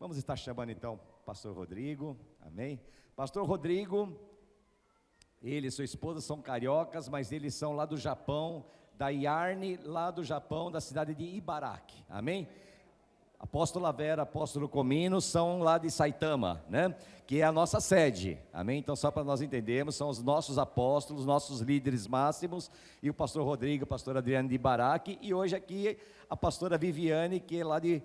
Vamos estar chamando então pastor Rodrigo, amém? Pastor Rodrigo, ele e sua esposa são cariocas, mas eles são lá do Japão, da Yarne, lá do Japão, da cidade de Ibaraki, amém? Apóstola Vera, apóstolo Comino, são lá de Saitama, né? Que é a nossa sede, amém? Então só para nós entendermos, são os nossos apóstolos, nossos líderes máximos, e o pastor Rodrigo, o pastor Adriano de Ibaraki, e hoje aqui a pastora Viviane, que é lá de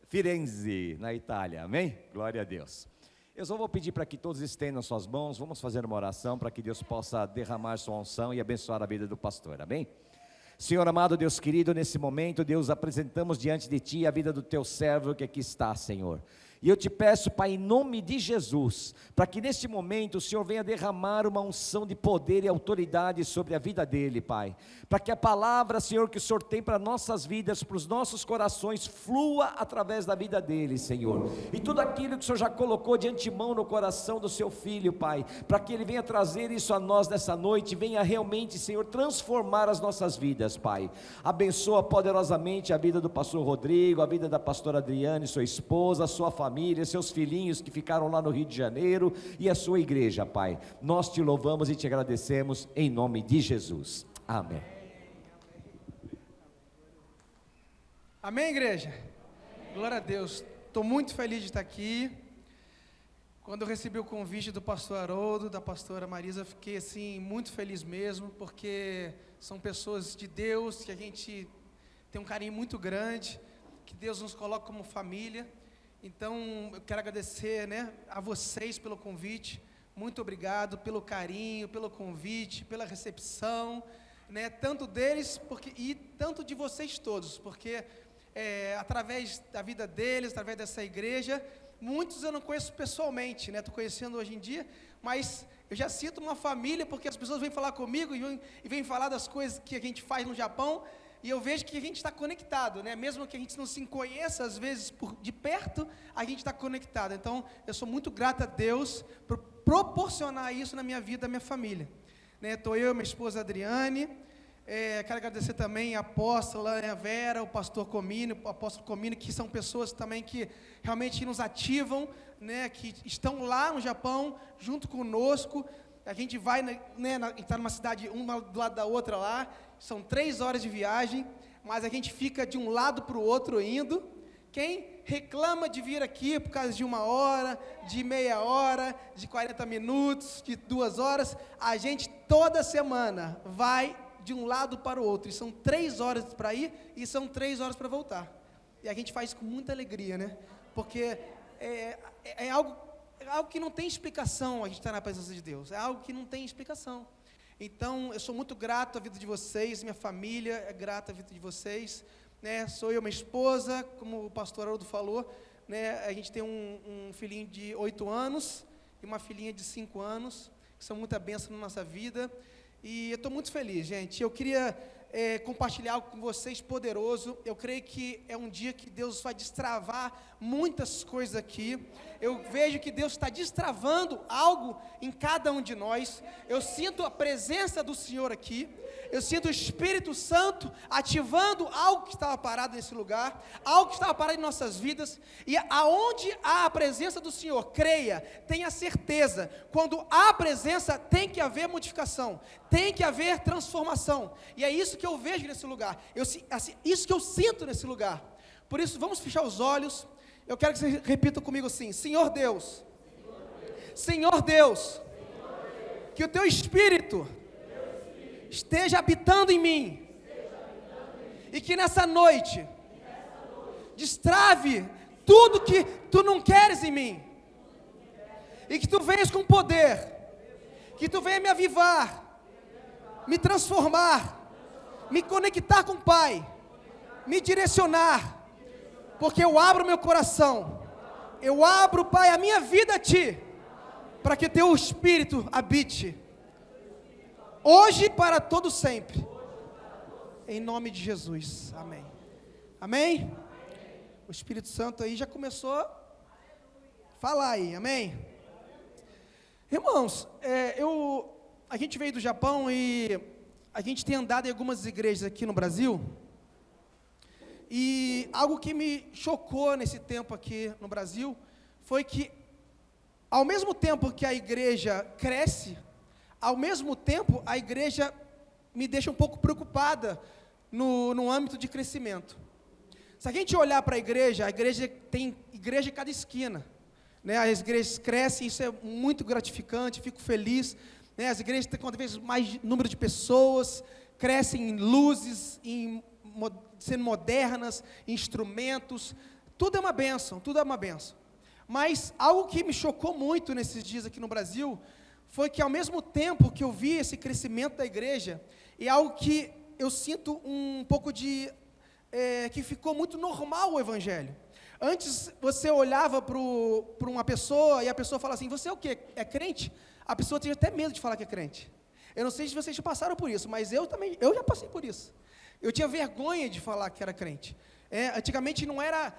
Firenze, na Itália, amém? Glória a Deus. Eu só vou pedir para que todos estendam suas mãos, vamos fazer uma oração para que Deus possa derramar sua unção e abençoar a vida do pastor, amém? Senhor amado, Deus querido, nesse momento, Deus, apresentamos diante de Ti a vida do Teu servo que aqui está, Senhor. E eu te peço, Pai, em nome de Jesus, para que neste momento o Senhor venha derramar uma unção de poder e autoridade sobre a vida dele, Pai. Para que a palavra, Senhor, que o Senhor tem para nossas vidas, para os nossos corações, flua através da vida dele, Senhor. E tudo aquilo que o Senhor já colocou de antemão no coração do seu filho, Pai, para que ele venha trazer isso a nós nessa noite, venha realmente, Senhor, transformar as nossas vidas, Pai. Abençoa poderosamente a vida do pastor Rodrigo, a vida da pastora Adriane, sua esposa, a sua família, seus filhinhos que ficaram lá no Rio de Janeiro e a sua igreja, Pai. Nós te louvamos e te agradecemos em nome de Jesus. Amém. Amém, igreja? Amém. Glória a Deus. Estou muito feliz de estar aqui. Quando eu recebi o convite do pastor Haroldo, da pastora Marisa, eu fiquei assim muito feliz mesmo, porque são pessoas de Deus que a gente tem um carinho muito grande, que Deus nos coloca como família. Então, eu quero agradecer, a vocês pelo convite. Muito obrigado pelo carinho, pelo convite, pela recepção, tanto deles e tanto de vocês todos, porque através da vida deles, através dessa igreja, muitos eu não conheço pessoalmente, estou conhecendo hoje em dia, mas eu já sinto uma família, porque as pessoas vêm falar comigo e vêm falar das coisas que a gente faz no Japão, e eu vejo que a gente está conectado, mesmo que a gente não se conheça às vezes de perto, a gente está conectado. Então, eu sou muito grato a Deus por proporcionar isso na minha vida, na minha família. Estou eu e minha esposa Adriane, quero agradecer também a apóstola a Vera, o pastor Comino, o apóstolo Comino, que são pessoas também que realmente nos ativam, que estão lá no Japão, junto conosco. A gente vai, está numa cidade, uma do lado da outra lá, são 3 horas de viagem, mas a gente fica de um lado para o outro indo. Quem reclama de vir aqui por causa de 1 hora, de meia hora, de 40 minutos, de 2 horas, a gente toda semana vai de um lado para o outro, e são 3 horas para ir, e são 3 horas para voltar, e a gente faz isso com muita alegria, porque é algo que não tem explicação, a gente está na presença de Deus, é algo que não tem explicação. Então, eu sou muito grato à vida de vocês, minha família é grata à vida de vocês, sou eu, minha esposa, como o pastor Haroldo falou, a gente tem um filhinho de 8 anos, e uma filhinha de 5 anos, que são muita bênção na nossa vida, e eu estou muito feliz, gente. Eu queria compartilhar algo com vocês poderoso. Eu creio que é um dia que Deus vai destravar muitas coisas aqui. Eu vejo que Deus está destravando algo em cada um de nós. Eu sinto a presença do Senhor aqui. Eu sinto o Espírito Santo ativando algo que estava parado nesse lugar, algo que estava parado em nossas vidas, e aonde há a presença do Senhor, creia, tenha certeza, quando há a presença, tem que haver modificação, tem que haver transformação, e é isso que eu vejo nesse lugar, isso que eu sinto nesse lugar. Por isso, vamos fechar os olhos. Eu quero que você repita comigo assim: Senhor Deus, Senhor Deus, que o Teu Espírito esteja habitando em mim, e que nessa noite destrave tudo que Tu não queres em mim, e que Tu venhas com poder, que Tu venha me avivar, me transformar, me conectar com o Pai, me direcionar, porque eu abro meu coração, eu abro, Pai, a minha vida a Ti, para que Teu Espírito habite hoje e para todo sempre, em nome de Jesus, amém. Amém? O Espírito Santo aí já começou a falar aí, amém? Irmãos, a gente veio do Japão e a gente tem andado em algumas igrejas aqui no Brasil, E algo que me chocou nesse tempo aqui no Brasil foi que, ao mesmo tempo que a igreja cresce, ao mesmo tempo a igreja me deixa um pouco preocupada no âmbito de crescimento. Se a gente olhar para a igreja tem igreja em cada esquina, né? As igrejas crescem, isso é muito gratificante, fico feliz, né? As igrejas têm cada vez mais número de pessoas, crescem em luzes, sendo modernas, em instrumentos, tudo é uma bênção, tudo é uma bênção. Mas algo que me chocou muito nesses dias aqui no Brasil, foi que ao mesmo tempo que eu vi esse crescimento da igreja, é algo que eu sinto um pouco de, que ficou muito normal o evangelho. Antes você olhava para uma pessoa e a pessoa falava assim, você é o quê? É crente? A pessoa tinha até medo de falar que é crente. Eu não sei se vocês já passaram por isso, mas eu já passei por isso. Eu tinha vergonha de falar que era crente. Antigamente não era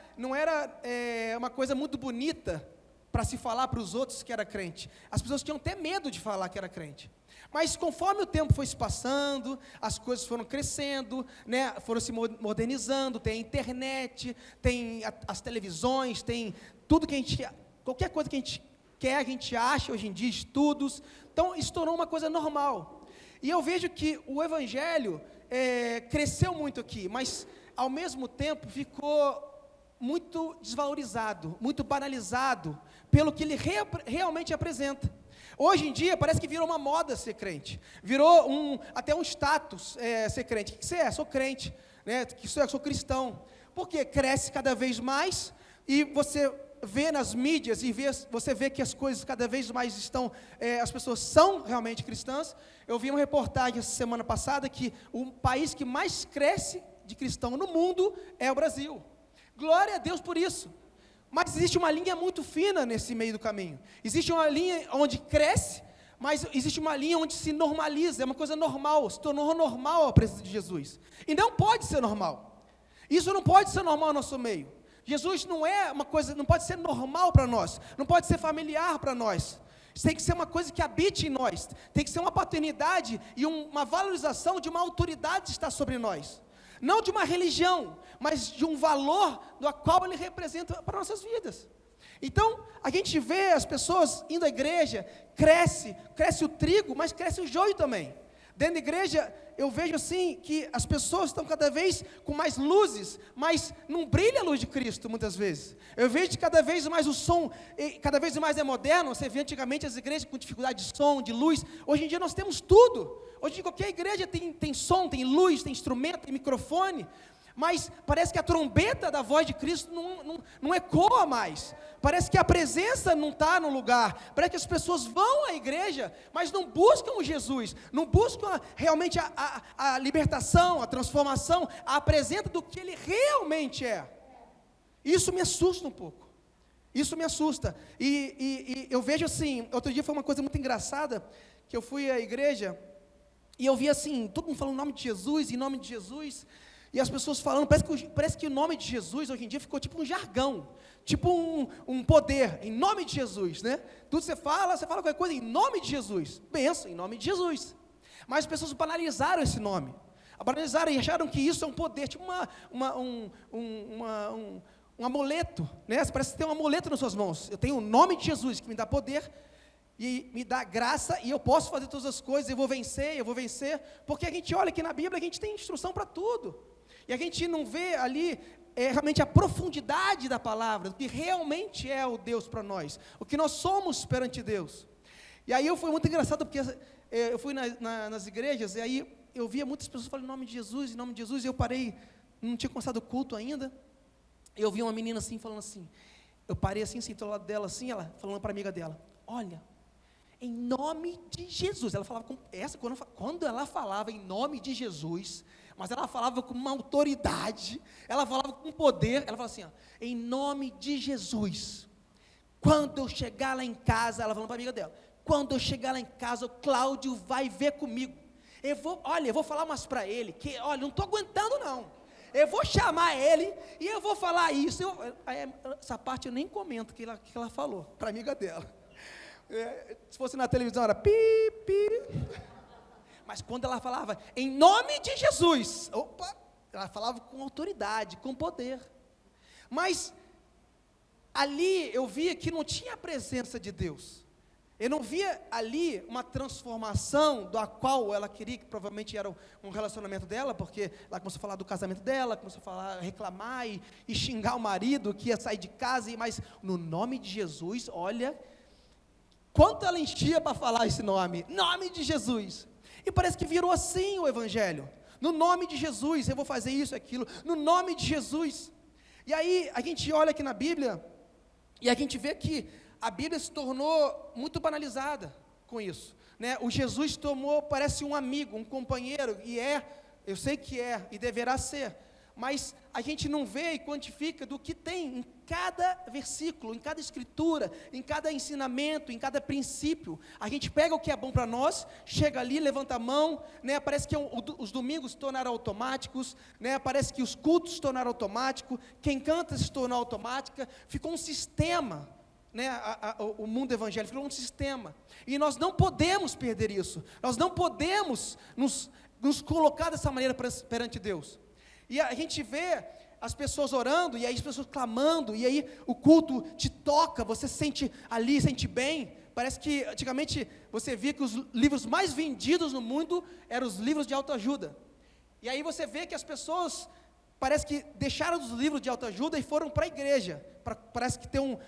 uma coisa muito bonita para se falar para os outros que era crente. As pessoas tinham até medo de falar que era crente. Mas conforme o tempo foi se passando, as coisas foram crescendo, né, foram se modernizando, tem a internet, tem as televisões, tem tudo que qualquer coisa que a gente quer, a gente acha hoje em dia, estudos. Então, isso tornou uma coisa normal. E eu vejo que o evangelho cresceu muito aqui, mas ao mesmo tempo ficou muito desvalorizado, muito banalizado, pelo que ele realmente apresenta. Hoje em dia parece que virou uma moda ser crente, virou até um status ser crente. O que você é? Sou crente, né? Sou cristão, porque cresce cada vez mais, e você vê nas mídias, e você vê que as coisas cada vez mais estão, as pessoas são realmente cristãs. Eu vi uma reportagem essa semana passada, que o país que mais cresce de cristão no mundo é o Brasil. Glória a Deus por isso. Mas existe uma linha muito fina nesse meio do caminho. Existe uma linha onde cresce, mas existe uma linha onde se normaliza, é uma coisa normal, se tornou normal a presença de Jesus. E não pode ser normal. Isso não pode ser normal no nosso meio. Jesus não é uma coisa, não pode ser normal para nós, não pode ser familiar para nós. Isso tem que ser uma coisa que habite em nós, tem que ser uma paternidade e uma valorização de uma autoridade que está sobre nós. Não de uma religião, mas de um valor do qual ele representa para nossas vidas. Então, a gente vê as pessoas indo à igreja, cresce o trigo, mas cresce o joio também. Dentro da igreja, eu vejo assim, que as pessoas estão cada vez com mais luzes, mas não brilha a luz de Cristo, muitas vezes. Eu vejo que cada vez mais o som, cada vez mais é moderno. Você vê antigamente as igrejas com dificuldade de som, de luz. Hoje em dia nós temos tudo. Hoje em qualquer igreja tem som, tem luz, tem instrumento, tem microfone. Mas parece que a trombeta da voz de Cristo não ecoa mais. Parece que a presença não está no lugar. Parece que as pessoas vão à igreja, mas não buscam Jesus, não buscam realmente a libertação, a transformação, a presença do que Ele realmente é. Isso me assusta um pouco. Isso me assusta. E eu vejo assim, outro dia foi uma coisa muito engraçada, que eu fui à igreja, e eu vi assim, todo mundo falando em nome de Jesus, em nome de Jesus. E as pessoas falando, parece que o nome de Jesus hoje em dia ficou tipo um jargão, tipo um poder, em nome de Jesus, né? Tudo você fala qualquer coisa em nome de Jesus, benção, em nome de Jesus. Mas as pessoas banalizaram esse nome, banalizaram e acharam que isso é um poder, tipo um amuleto, né? Parece que tem um amuleto nas suas mãos. Eu tenho o nome de Jesus que me dá poder, e me dá graça, e eu posso fazer todas as coisas, eu vou vencer, porque a gente olha aqui na Bíblia, a gente tem instrução para tudo. E a gente não vê ali realmente a profundidade da palavra, do que realmente é o Deus para nós, o que nós somos perante Deus. E aí foi muito engraçado, porque eu fui nas igrejas, e aí eu via muitas pessoas falando em nome de Jesus, e eu parei, não tinha começado o culto ainda, eu vi uma menina assim, falando assim, eu parei assim, sentei ao lado dela assim, ela falando para a amiga dela, olha, em nome de Jesus, ela falava quando ela falava em nome de Jesus, mas ela falava com uma autoridade, ela falava com poder, ela falava assim, ó, em nome de Jesus, quando eu chegar lá em casa, ela falando para a amiga dela, quando eu chegar lá em casa, o Cláudio vai ver comigo, eu vou falar umas para ele, que olha, não estou aguentando não, eu vou chamar ele, e eu vou falar isso, essa parte eu nem comento que ela falou, para a amiga dela, se fosse na televisão era pi, pi. Mas quando ela falava, em nome de Jesus, opa, ela falava com autoridade, com poder. Mas ali eu via que não tinha a presença de Deus. Eu não via ali uma transformação da qual ela queria, que provavelmente era um relacionamento dela, porque ela começou a falar do casamento dela, começou a falar, reclamar e xingar o marido que ia sair de casa, mas no nome de Jesus, olha, quanto ela enchia para falar esse nome de Jesus. E parece que virou assim o evangelho. No nome de Jesus, eu vou fazer isso, aquilo, no nome de Jesus. E aí a gente olha aqui na Bíblia, e a gente vê que a Bíblia se tornou muito banalizada com isso, né? O Jesus tomou, parece um amigo, um companheiro, e eu sei que é, e deverá ser, mas a gente não vê e quantifica do que tem em cada versículo, em cada escritura, em cada ensinamento, em cada princípio. A gente pega o que é bom para nós, chega ali, levanta a mão, né? Parece que os domingos se tornaram automáticos, né? Parece que os cultos se tornaram automáticos, quem canta se tornou automática, ficou um sistema, né? O mundo evangélico virou um sistema, e nós não podemos perder isso, nós não podemos nos colocar dessa maneira perante Deus. E a gente vê as pessoas orando, e aí as pessoas clamando, e aí o culto te toca, você sente ali, sente bem. Parece que antigamente você via que os livros mais vendidos no mundo eram os livros de autoajuda. E aí você vê que as pessoas parece que deixaram os livros de autoajuda e foram para a igreja. Parece que tem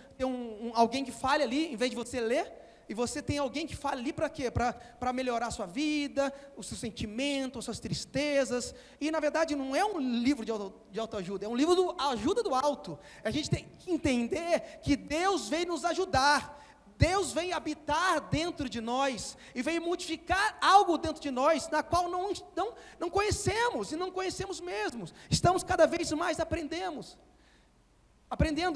alguém que fale ali, em vez de você ler, e você tem alguém que fale ali para quê? Para melhorar a sua vida, os seus sentimentos, as suas tristezas. E na verdade não é um livro de autoajuda, é um livro de ajuda do alto. A gente tem que entender que Deus veio nos ajudar. Deus vem habitar dentro de nós, e vem modificar algo dentro de nós, na qual não conhecemos, e não conhecemos mesmo. Estamos cada vez mais aprendendo,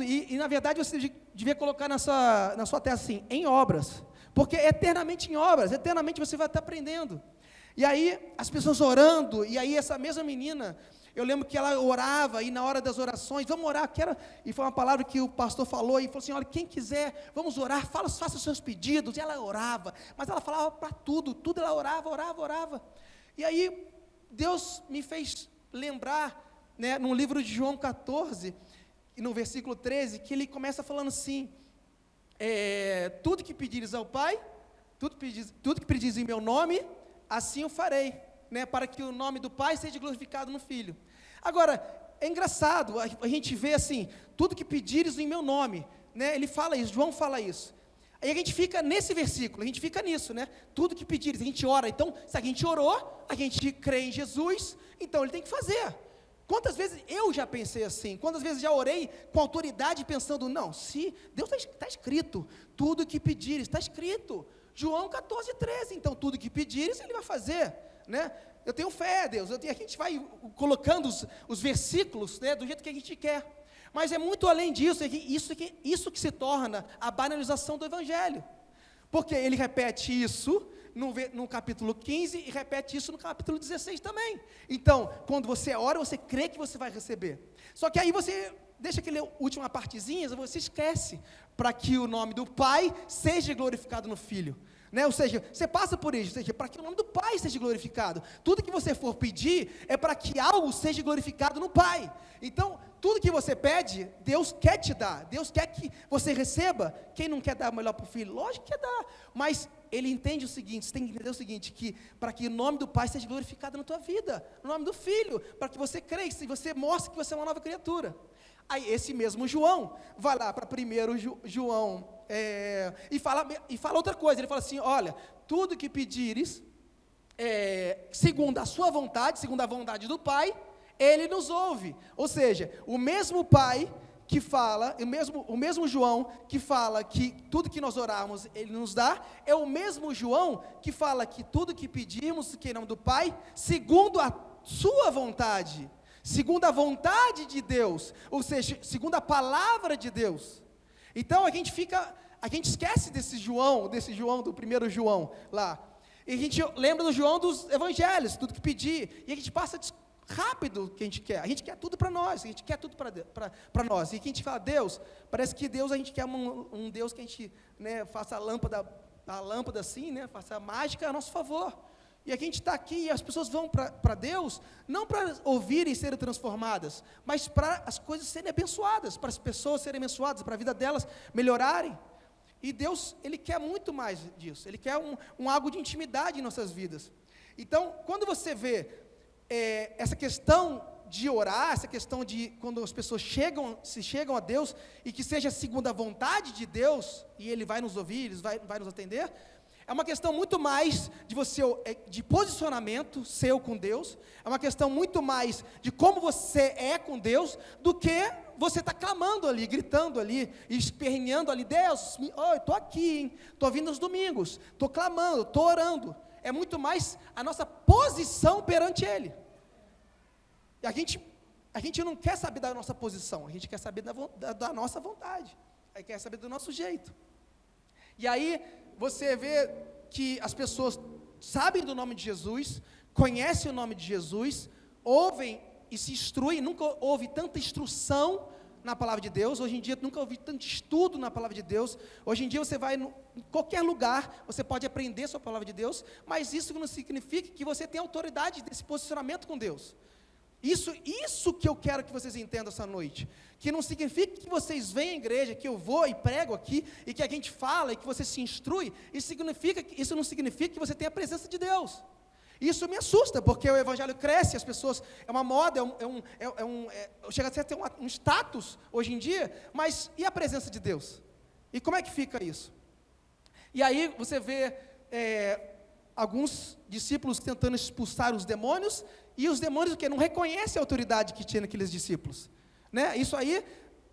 e na verdade você devia colocar na sua testa assim, em obras, porque eternamente em obras, eternamente você vai estar aprendendo. E aí, as pessoas orando, e aí essa mesma menina, eu lembro que ela orava, e na hora das orações, vamos orar, e foi uma palavra que o pastor falou, e falou assim, olha, quem quiser, vamos orar, faça os seus pedidos. E ela orava, mas ela falava para tudo ela orava, e aí, Deus me fez lembrar, né, no livro de João 14, e no versículo 13, que ele começa falando assim, tudo que pedires ao Pai, tudo que pedires em meu nome, assim eu farei, né, para que o nome do Pai seja glorificado no Filho. Agora, é engraçado, a gente vê assim, tudo que pedires em meu nome, né, ele fala isso, João fala isso. Aí a gente fica nesse versículo, a gente fica nisso, né, tudo que pedires, a gente ora. Então, se a gente orou, a gente crê em Jesus, então ele tem que fazer. Quantas vezes eu já pensei assim, quantas vezes já orei com autoridade pensando, não, se Deus está escrito, tudo que pedires, está escrito, João 14, 13, então tudo que pedires, ele vai fazer, né? Eu tenho fé, Deus, a gente vai colocando os versículos, né, do jeito que a gente quer, mas é muito além disso, isso que se torna a banalização do Evangelho, porque ele repete isso no capítulo 15 e repete isso no capítulo 16 também. Então, quando você ora, você crê que você vai receber, só que aí você deixa aquela última partezinha, você esquece, para que o nome do Pai seja glorificado no Filho, né? Ou seja, você passa por isso, ou seja, para que o nome do Pai seja glorificado, tudo que você for pedir, é para que algo seja glorificado no Pai. Então, tudo que você pede, Deus quer te dar, Deus quer que você receba. Quem não quer dar o melhor para o filho? Lógico que quer dar, mas ele entende o seguinte, você tem que entender o seguinte, que para que o nome do Pai seja glorificado na tua vida, no nome do Filho, para que você cresça e você mostre que você é uma nova criatura. Aí esse mesmo João vai lá para 1 João e fala outra coisa, ele fala assim, olha, tudo que pedires, segundo a sua vontade, segundo a vontade do Pai, ele nos ouve. Ou seja, o mesmo Pai que fala, o mesmo João que fala que tudo que nós orarmos, ele nos dá, é o mesmo João que fala que tudo que pedirmos, que em nome do Pai, segundo a sua vontade, segundo a vontade de Deus, ou seja, segundo a palavra de Deus. Então a gente esquece desse João do 1 João lá, e a gente lembra do João dos evangelhos, tudo que pedir, e a gente passa rápido o que a gente quer tudo para nós, a gente quer tudo para nós, e que a gente fala, Deus, parece que Deus, a gente quer um Deus que a gente, né, faça a lâmpada assim, né, faça a mágica a nosso favor, E a gente está aqui e as pessoas vão para Deus, não para ouvirem e serem transformadas, mas para as coisas serem abençoadas, para as pessoas serem abençoadas, para a vida delas melhorarem. E Deus, Ele quer muito mais disso, Ele quer algo de intimidade em nossas vidas. Então, quando você vê essa questão de orar, essa questão de quando as pessoas chegam a Deus, e que seja segundo a vontade de Deus, e Ele vai nos ouvir, Ele vai nos atender, é uma questão muito mais de posicionamento seu com Deus, é uma questão muito mais de como você é com Deus, do que você está clamando ali, gritando ali, esperneando ali, Deus, eu estou aqui, hein? Estou vindo nos domingos, estou clamando, estou orando. É muito mais a nossa posição perante Ele. E a gente não quer saber da nossa posição, a gente quer saber da nossa vontade, a gente quer saber do nosso jeito. E aí, você vê que as pessoas sabem do nome de Jesus, conhecem o nome de Jesus, ouvem e se instruem. Nunca houve tanta instrução na palavra de Deus, hoje em dia nunca houve tanto estudo na palavra de Deus. Hoje em dia você vai em qualquer lugar, você pode aprender sobre a palavra de Deus, mas isso não significa que você tem autoridade desse posicionamento com Deus. Isso que eu quero que vocês entendam essa noite, que não significa que vocês vêm à igreja, que eu vou e prego aqui, e que a gente fala, e que você se instrui, isso não significa que você tem a presença de Deus. Isso me assusta, porque o evangelho cresce, as pessoas, é uma moda, chega a ser até um status hoje em dia, mas e a presença de Deus? E como é que fica isso? E aí você vê alguns discípulos tentando expulsar os demônios, e os demônios não reconhecem a autoridade que tinha naqueles discípulos, né? Isso aí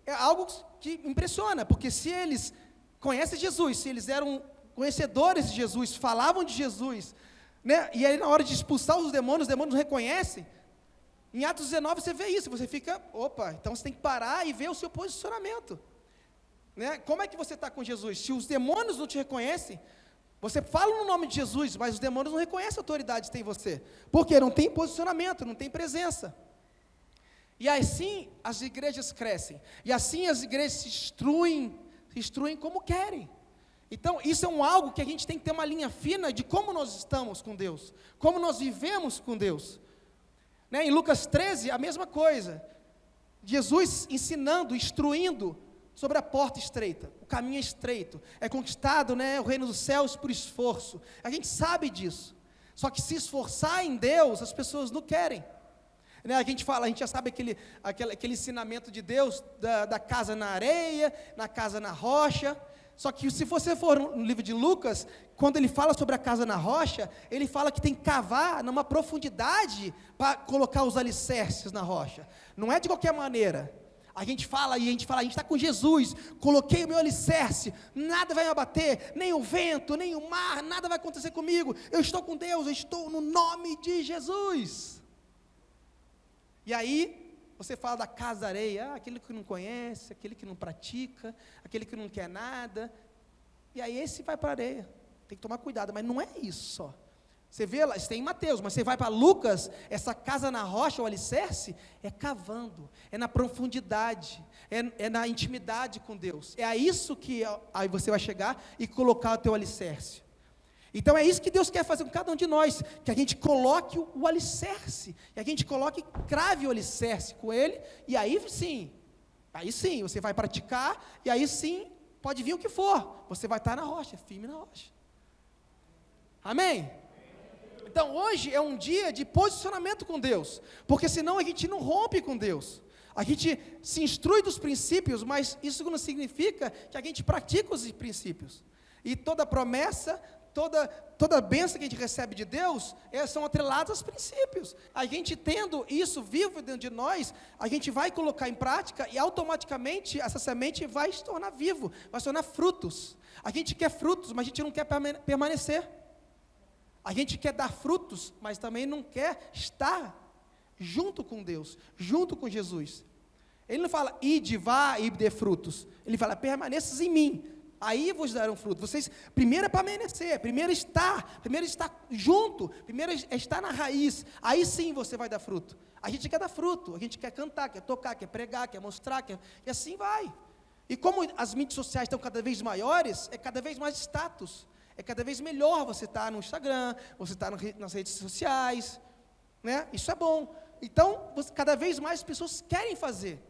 é algo que impressiona, porque se eles conhecem Jesus, se eles eram conhecedores de Jesus, falavam de Jesus, né? E aí na hora de expulsar os demônios não reconhecem. Em Atos 19 você vê isso, você fica, opa, então você tem que parar e ver o seu posicionamento, né? Como é que você está com Jesus? Se os demônios não te reconhecem, você fala no nome de Jesus, mas os demônios não reconhecem a autoridade que tem em você, porque não tem posicionamento, não tem presença. E assim as igrejas crescem, e assim as igrejas se instruem como querem. Então isso é algo que a gente tem que ter uma linha fina de como nós estamos com Deus, como nós vivemos com Deus, né? Em Lucas 13, a mesma coisa, Jesus ensinando, instruindo sobre a porta estreita. O caminho é estreito, é conquistado, né, o reino dos céus por esforço. A gente sabe disso. Só que se esforçar em Deus, as pessoas não querem, né? A gente já sabe aquele ensinamento de Deus da casa na areia, na casa na rocha. Só que se você for no livro de Lucas, quando ele fala sobre a casa na rocha, ele fala que tem que cavar numa profundidade para colocar os alicerces na rocha. Não é de qualquer maneira. A gente fala, a gente está com Jesus, coloquei o meu alicerce, nada vai me abater, nem o vento, nem o mar, nada vai acontecer comigo, eu estou com Deus, eu estou no nome de Jesus. E aí, você fala da casa da areia, aquele que não conhece, aquele que não pratica, aquele que não quer nada, e aí esse vai para a areia, tem que tomar cuidado, mas não é isso só. Você vê lá, isso tem em Mateus, mas você vai para Lucas, essa casa na rocha, o alicerce, é cavando, é na profundidade, é na intimidade com Deus. É a isso que aí você vai chegar e colocar o teu alicerce. Então é isso que Deus quer fazer com cada um de nós, que a gente coloque o alicerce, que a gente crave o alicerce com Ele, e aí sim, você vai praticar, e aí sim, pode vir o que for, você vai estar na rocha, firme na rocha. Amém? Então hoje é um dia de posicionamento com Deus, porque senão a gente não rompe com Deus. A gente se instrui dos princípios, mas isso não significa que a gente pratica os princípios. E toda promessa, toda bênção que a gente recebe de Deus, são atreladas aos princípios. A gente tendo isso vivo dentro de nós, a gente vai colocar em prática e automaticamente essa semente vai se tornar vivo, vai se tornar frutos. A gente quer frutos, mas a gente não quer permanecer. A gente quer dar frutos, mas também não quer estar junto com Deus, junto com Jesus. Ele não fala, ide, vá e dê frutos. Ele fala, permaneças em mim, aí vos darão fruto. Vocês, primeiro é permanecer, primeiro estar junto, primeiro é estar na raiz, aí sim você vai dar fruto. A gente quer dar fruto, a gente quer cantar, quer tocar, quer pregar, quer mostrar, e assim vai. E como as mídias sociais estão cada vez maiores, é cada vez mais status, É cada vez melhor você estar no Instagram, você estar nas redes sociais, né? Isso é bom. Então, cada vez mais pessoas querem fazer.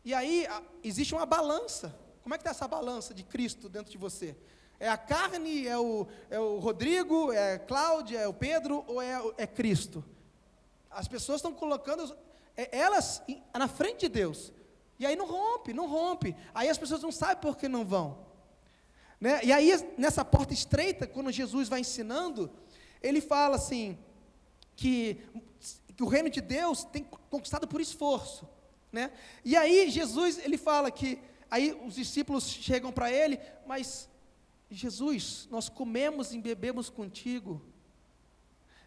E aí, existe uma balança. Como é que está essa balança de Cristo dentro de você? É a carne, é o Rodrigo, é a Cláudia, é o Pedro, ou é Cristo? As pessoas estão colocando elas na frente de Deus. E aí não rompe. Aí as pessoas não sabem por que não vão. Né? E aí, nessa porta estreita, quando Jesus vai ensinando, ele fala assim, que o reino de Deus tem conquistado por esforço. Né? E aí, Jesus, ele fala que, aí os discípulos chegam para ele, mas, Jesus, nós comemos e bebemos contigo.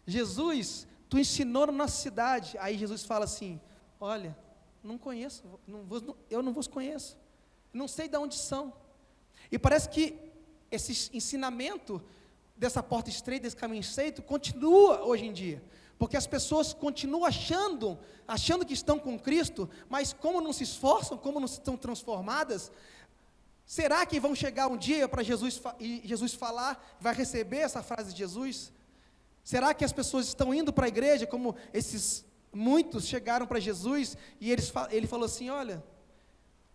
Jesus, tu ensinou na nossa cidade. Aí Jesus fala assim, olha, não conheço, eu não vos conheço, não sei de onde são. E parece que esse ensinamento dessa porta estreita, desse caminho estreito, continua hoje em dia, porque as pessoas continuam achando que estão com Cristo, mas como não se esforçam, como não estão transformadas, será que vão chegar um dia para Jesus falar, vai receber essa frase de Jesus? Será que as pessoas estão indo para a igreja, como muitos chegaram para Jesus, e ele falou assim, olha,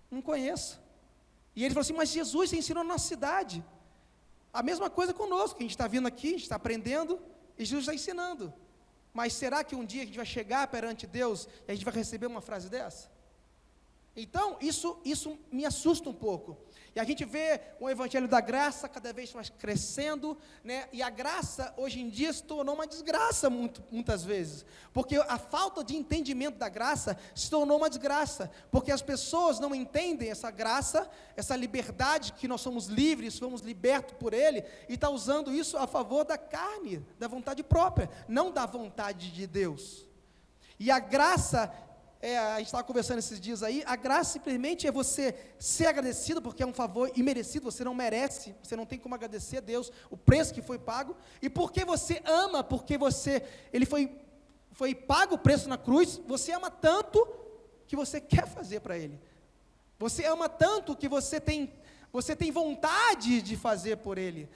não conheço. E ele falou assim, mas Jesus ensinou na nossa cidade. A mesma coisa conosco, a gente está vindo aqui, a gente está aprendendo, e Jesus está ensinando. Mas será que um dia a gente vai chegar perante Deus, e a gente vai receber uma frase dessa? Então, isso me assusta um pouco. E a gente vê o evangelho da graça cada vez mais crescendo, né? E a graça, hoje em dia, se tornou uma desgraça muitas vezes. Porque a falta de entendimento da graça se tornou uma desgraça. Porque as pessoas não entendem essa graça, essa liberdade, que nós somos livres, somos libertos por Ele, e está usando isso a favor da carne, da vontade própria, não da vontade de Deus. E a graça... a gente estava conversando esses dias aí, a graça simplesmente é você ser agradecido, porque é um favor imerecido, você não merece, você não tem como agradecer a Deus, o preço que foi pago, e porque você ama, porque ele foi pago o preço na cruz, você ama tanto, que você quer fazer para Ele, você ama tanto, que você tem vontade de fazer por Ele,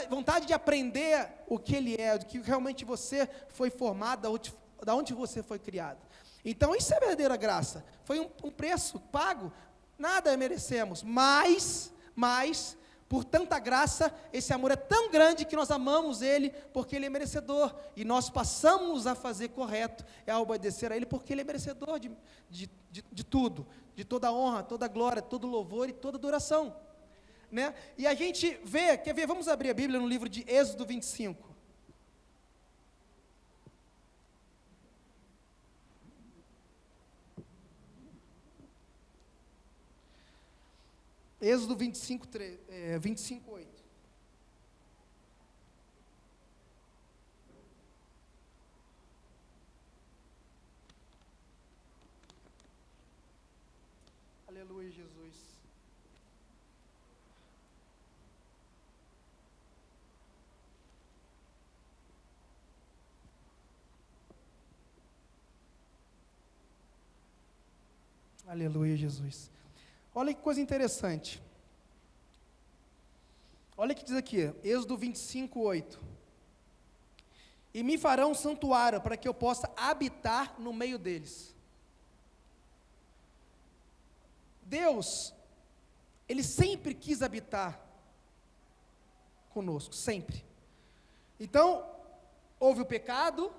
vontade de aprender o que Ele é, do que realmente você foi formado, da onde você foi criado. Então isso é verdadeira graça, foi um preço pago, nada merecemos, mas, por tanta graça, esse amor é tão grande que nós amamos Ele, porque Ele é merecedor, e nós passamos a fazer correto, a obedecer a Ele, porque Ele é merecedor de tudo, de toda honra, toda glória, todo louvor e toda adoração, né? E a gente quer ver, vamos abrir a Bíblia no livro de Êxodo 25, Êxodo 25, 8. Aleluia, Jesus. Aleluia, Jesus. Olha que coisa interessante. Olha o que diz aqui, Êxodo 25, 8. E me farão um santuário para que eu possa habitar no meio deles. Deus, Ele sempre quis habitar conosco, sempre. Então, houve o pecado,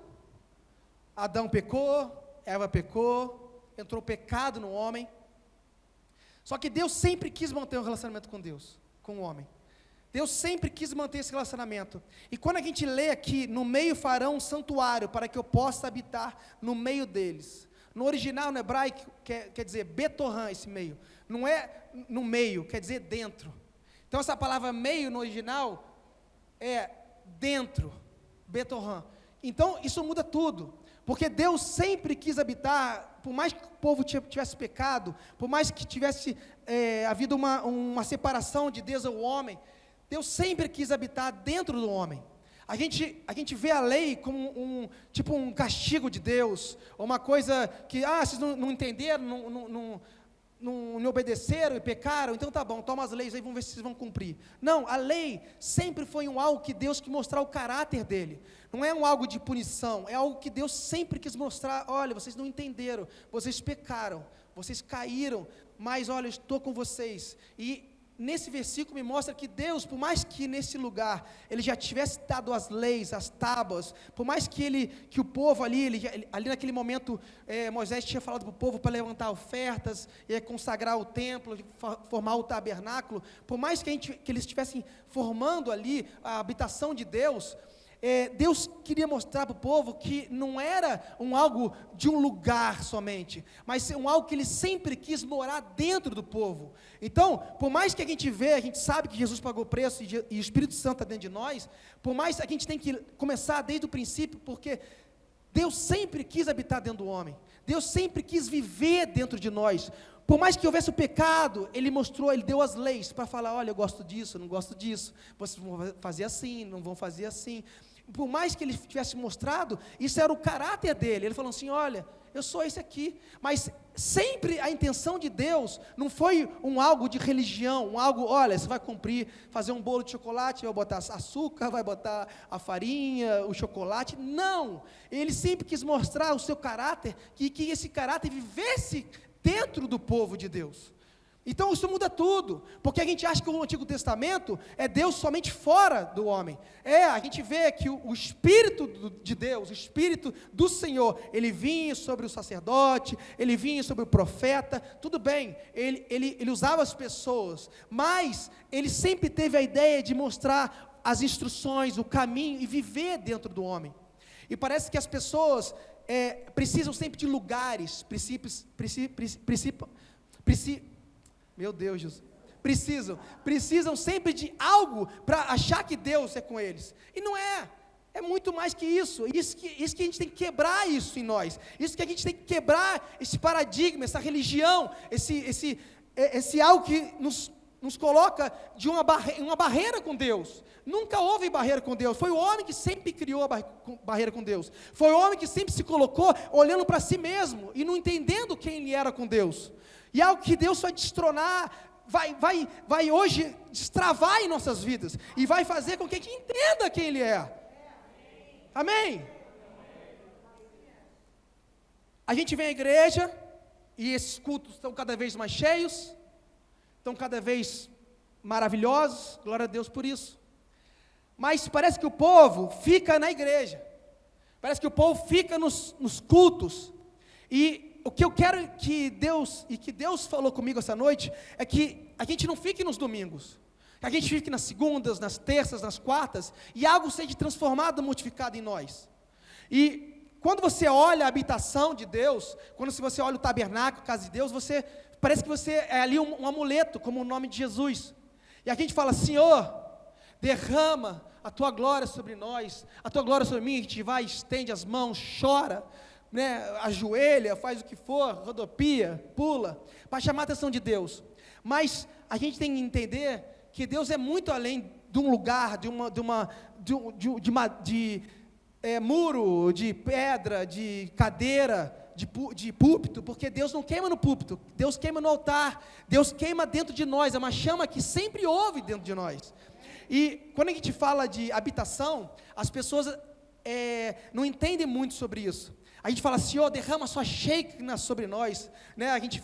Adão pecou, Eva pecou, entrou o pecado no homem. Só que Deus sempre quis manter um relacionamento com Deus, com o homem. Deus sempre quis manter esse relacionamento. E quando a gente lê aqui, no meio farão um santuário, para que eu possa habitar no meio deles. No original, no hebraico, quer dizer Betorã, esse meio. Não é no meio, quer dizer dentro. Então essa palavra meio no original é dentro, Betorã. Então isso muda tudo. Porque Deus sempre quis habitar, por mais que o povo tivesse pecado, por mais que tivesse havido uma separação de Deus ao homem, Deus sempre quis habitar dentro do homem. A gente vê a lei como tipo um castigo de Deus, uma coisa que, vocês não entenderam, não obedeceram e pecaram, então tá bom, toma as leis aí, vamos ver se vocês vão cumprir. Não, a lei sempre foi algo que Deus quis mostrar o caráter dele. Não é algo de punição, é algo que Deus sempre quis mostrar. Olha, vocês não entenderam, vocês pecaram, vocês caíram, mas olha, eu estou com vocês. E nesse versículo me mostra que Deus, por mais que nesse lugar Ele já tivesse dado as leis, as tábuas, por mais que o povo ali naquele momento, Moisés tinha falado para o povo para levantar ofertas, consagrar o templo, formar o tabernáculo, por mais que eles estivessem formando ali a habitação de Deus, Deus queria mostrar para o povo que não era algo de um lugar somente, mas algo que Ele sempre quis morar dentro do povo. Então, por mais que a gente sabe que Jesus pagou o preço e o Espírito Santo está dentro de nós, por mais que a gente tem que começar desde o princípio, porque Deus sempre quis habitar dentro do homem, Deus sempre quis viver dentro de nós. Por mais que houvesse o pecado, Ele deu as leis para falar, olha, eu gosto disso, eu não gosto disso, vocês vão fazer assim, não vão fazer assim. Por mais que Ele tivesse mostrado, isso era o caráter dele. Ele falou assim, olha, eu sou esse aqui. Mas sempre a intenção de Deus não foi algo de religião, algo, olha, você vai cumprir, fazer um bolo de chocolate, vai botar açúcar, vai botar a farinha, o chocolate. Não, Ele sempre quis mostrar o seu caráter, que esse caráter vivesse dentro do povo de Deus. Então isso muda tudo, porque a gente acha que o Antigo Testamento é Deus somente fora do homem. A gente vê que o Espírito de Deus, o Espírito do Senhor, Ele vinha sobre o sacerdote, Ele vinha sobre o profeta, tudo bem, ele usava as pessoas, mas Ele sempre teve a ideia de mostrar as instruções, o caminho e viver dentro do homem. E parece que as pessoas precisam sempre de lugares, meu Deus, Jesus. Precisam sempre de algo para achar que Deus é com eles. E não é. É muito mais que isso. Isso que a gente tem que quebrar isso em nós. Isso que a gente tem que quebrar esse paradigma, essa religião, esse algo que nos coloca de uma barreira com Deus. Nunca houve barreira com Deus. Foi o homem que sempre criou a barreira com Deus. Foi o homem que sempre se colocou olhando para si mesmo e não entendendo quem ele era com Deus. E algo que Deus vai destronar, vai hoje destravar em nossas vidas, e vai fazer com que a gente entenda quem Ele é. Amém? A gente vem à igreja, e esses cultos estão cada vez mais cheios, estão cada vez maravilhosos, glória a Deus por isso. Mas parece que o povo fica na igreja, parece que o povo fica nos cultos, e o que eu quero que Deus falou comigo essa noite, é que a gente não fique nos domingos, que a gente fique nas segundas, nas terças, nas quartas, e algo seja transformado, modificado em nós. E quando você olha a habitação de Deus, quando você olha o tabernáculo, a casa de Deus, parece que você é ali um amuleto, como o nome de Jesus, e a gente fala, Senhor, derrama a Tua glória sobre nós, a Tua glória sobre mim, a gente vai, estende as mãos, chora, ajoelha, faz o que for, rodopia, pula, para chamar a atenção de Deus. Mas a gente tem que entender que Deus é muito além de um lugar, de muro, de pedra, de cadeira, de púlpito, porque Deus não queima no púlpito, Deus queima no altar, Deus queima dentro de nós, é uma chama que sempre houve dentro de nós. E quando a gente fala de habitação, as pessoas não entendem muito sobre isso. A gente fala, Senhor, derrama a sua Shekinah sobre nós, a gente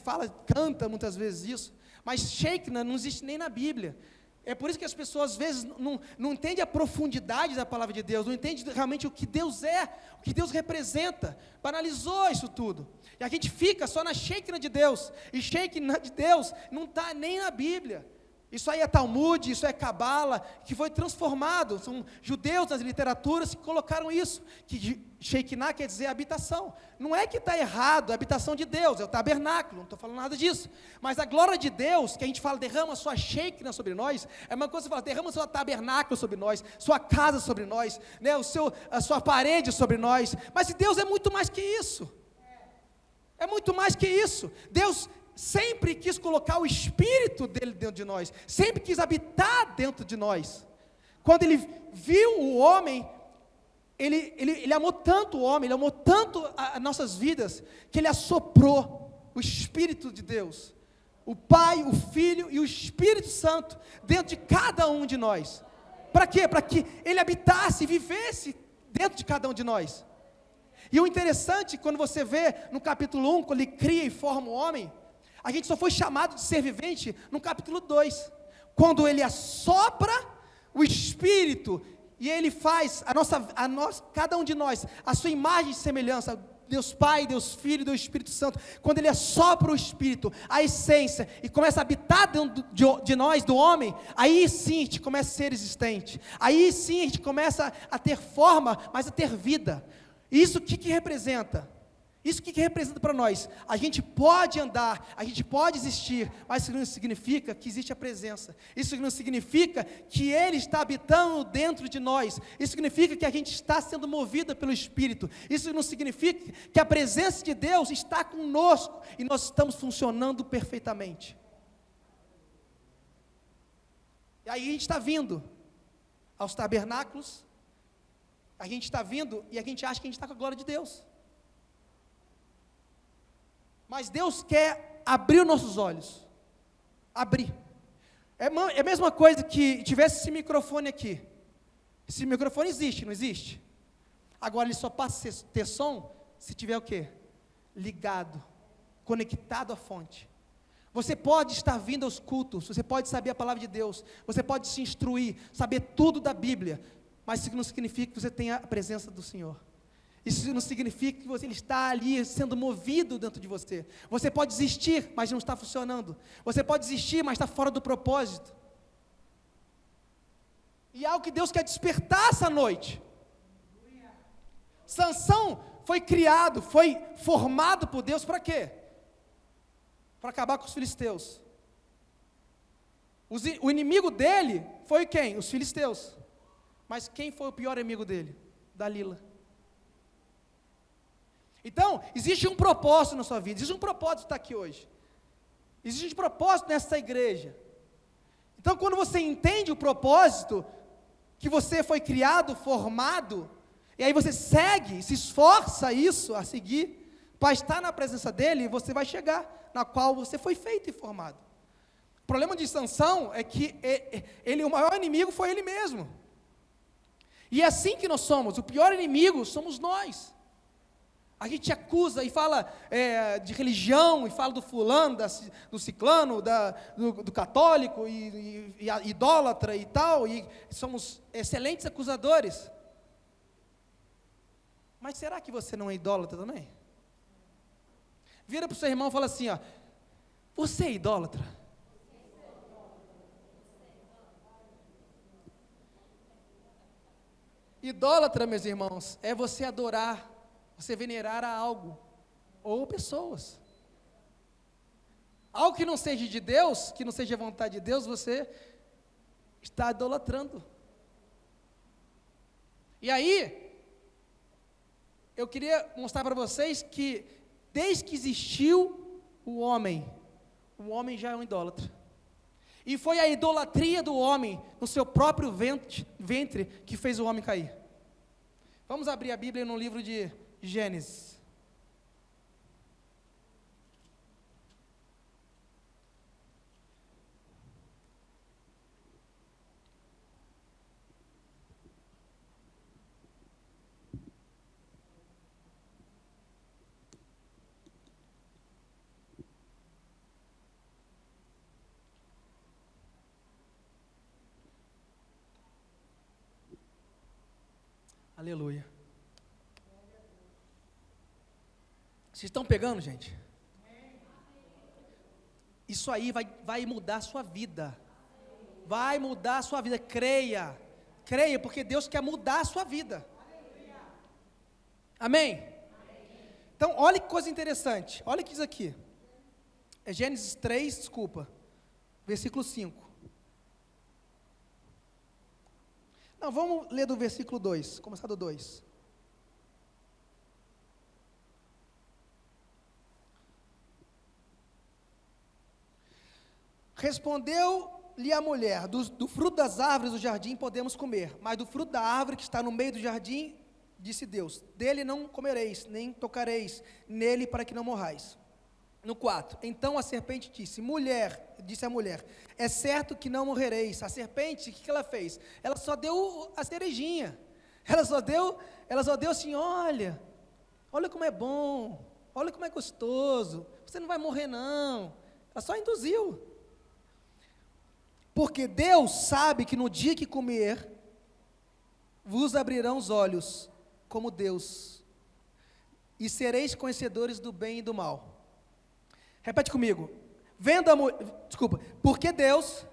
canta muitas vezes isso, mas Shekinah não existe nem na Bíblia. É por isso que as pessoas às vezes não entendem a profundidade da palavra de Deus, não entendem realmente o que Deus é, o que Deus representa, banalizou isso tudo. E a gente fica só na Shekinah de Deus, e Shekinah de Deus não está nem na Bíblia. Isso aí é Talmud, isso é Cabala, que foi transformado, são judeus nas literaturas que colocaram isso, que Shekinah quer dizer habitação. Não é que está errado, a habitação de Deus, é o tabernáculo, não estou falando nada disso. Mas a glória de Deus, que a gente fala, derrama a sua Shekinah sobre nós, é uma coisa que fala, derrama o seu tabernáculo sobre nós, sua casa sobre nós, a sua parede sobre nós. Mas Deus é muito mais que isso. É muito mais que isso. Deus sempre quis colocar o Espírito dele dentro de nós, sempre quis habitar dentro de nós. Quando Ele viu o homem, Ele amou tanto o homem, Ele amou tanto as nossas vidas, que Ele assoprou o Espírito de Deus o Pai, o Filho e o Espírito Santo dentro de cada um de nós. Para quê? Para que Ele habitasse e vivesse dentro de cada um de nós. E o interessante, quando você vê no capítulo 1, quando Ele cria e forma o homem, a gente só foi chamado de ser vivente no capítulo 2, quando Ele assopra o Espírito, e Ele faz cada um de nós, a sua imagem e semelhança, Deus Pai, Deus Filho, Deus Espírito Santo. Quando Ele assopra o Espírito, a essência, e começa a habitar dentro de nós, do homem, aí sim a gente começa a ser existente, aí sim a gente começa a ter forma, mas a ter vida. Isso o que representa? Isso o que representa para nós? A gente pode andar, a gente pode existir, mas isso não significa que existe a presença. Isso não significa que Ele está habitando dentro de nós. Isso significa que a gente está sendo movido pelo Espírito. Isso não significa que a presença de Deus está conosco e nós estamos funcionando perfeitamente. E aí a gente está vindo aos tabernáculos, a gente está vindo e a gente acha que a gente está com a glória de Deus. Mas Deus quer abrir os nossos olhos. Abrir. É a mesma coisa que tivesse esse microfone aqui. Esse microfone existe, não existe? Agora ele só passa a ter som se tiver o quê? Ligado, conectado à fonte. Você pode estar vindo aos cultos, você pode saber a palavra de Deus, você pode se instruir, saber tudo da Bíblia, mas isso não significa que você tenha a presença do Senhor. Isso não significa que Ele está ali sendo movido dentro de você. Você pode existir, mas não está funcionando. Você pode existir, mas está fora do propósito. E é algo que Deus quer despertar essa noite. Sansão foi criado, foi formado por Deus para quê? Para acabar com os filisteus. O inimigo dele foi quem? Os filisteus. Mas quem foi o pior inimigo dele? Dalila. Então, existe um propósito na sua vida, existe um propósito de estar aqui hoje. Existe um propósito nessa igreja. Então, quando você entende o propósito, que você foi criado, formado, e aí você segue, se esforça a seguir, para estar na presença dEle, você vai chegar na qual você foi feito e formado. O problema de Sansão é que o maior inimigo foi ele mesmo. E é assim que nós somos, o pior inimigo somos nós. A gente acusa e fala de religião, e fala do fulano, do ciclano, do católico, e idólatra e tal, e somos excelentes acusadores. Mas será que você não é idólatra também? Vira para o seu irmão e fala assim, ó, você é idólatra? Idólatra, meus irmãos, é você adorar, você venerar a algo, ou pessoas. Algo que não seja de Deus, que não seja a vontade de Deus, você está idolatrando. E aí, eu queria mostrar para vocês que, desde que existiu o homem já é um idólatra. E foi a idolatria do homem, no seu próprio ventre, que fez o homem cair. Vamos abrir a Bíblia no livro de Gênesis. Aleluia. Vocês estão pegando, gente? Isso aí vai mudar a sua vida. Vai mudar a sua vida. Creia. Creia, porque Deus quer mudar a sua vida. Amém? Então, olha que coisa interessante. Olha o que diz aqui. É Gênesis 3, versículo 5. Não, vamos ler do versículo 2, começar do 2. Respondeu-lhe a mulher, do fruto das árvores do jardim podemos comer, mas do fruto da árvore que está no meio do jardim, disse Deus, dele não comereis, nem tocareis nele para que não morrais. No 4, então a serpente disse à mulher, é certo que não morrereis. A serpente, o que ela fez? Ela só deu a cerejinha, ela só deu assim, olha como é bom, olha como é gostoso, você não vai morrer não, ela só induziu. Porque Deus sabe que no dia que comer, vos abrirão os olhos, como Deus, e sereis conhecedores do bem e do mal. Repete comigo. Porque Deus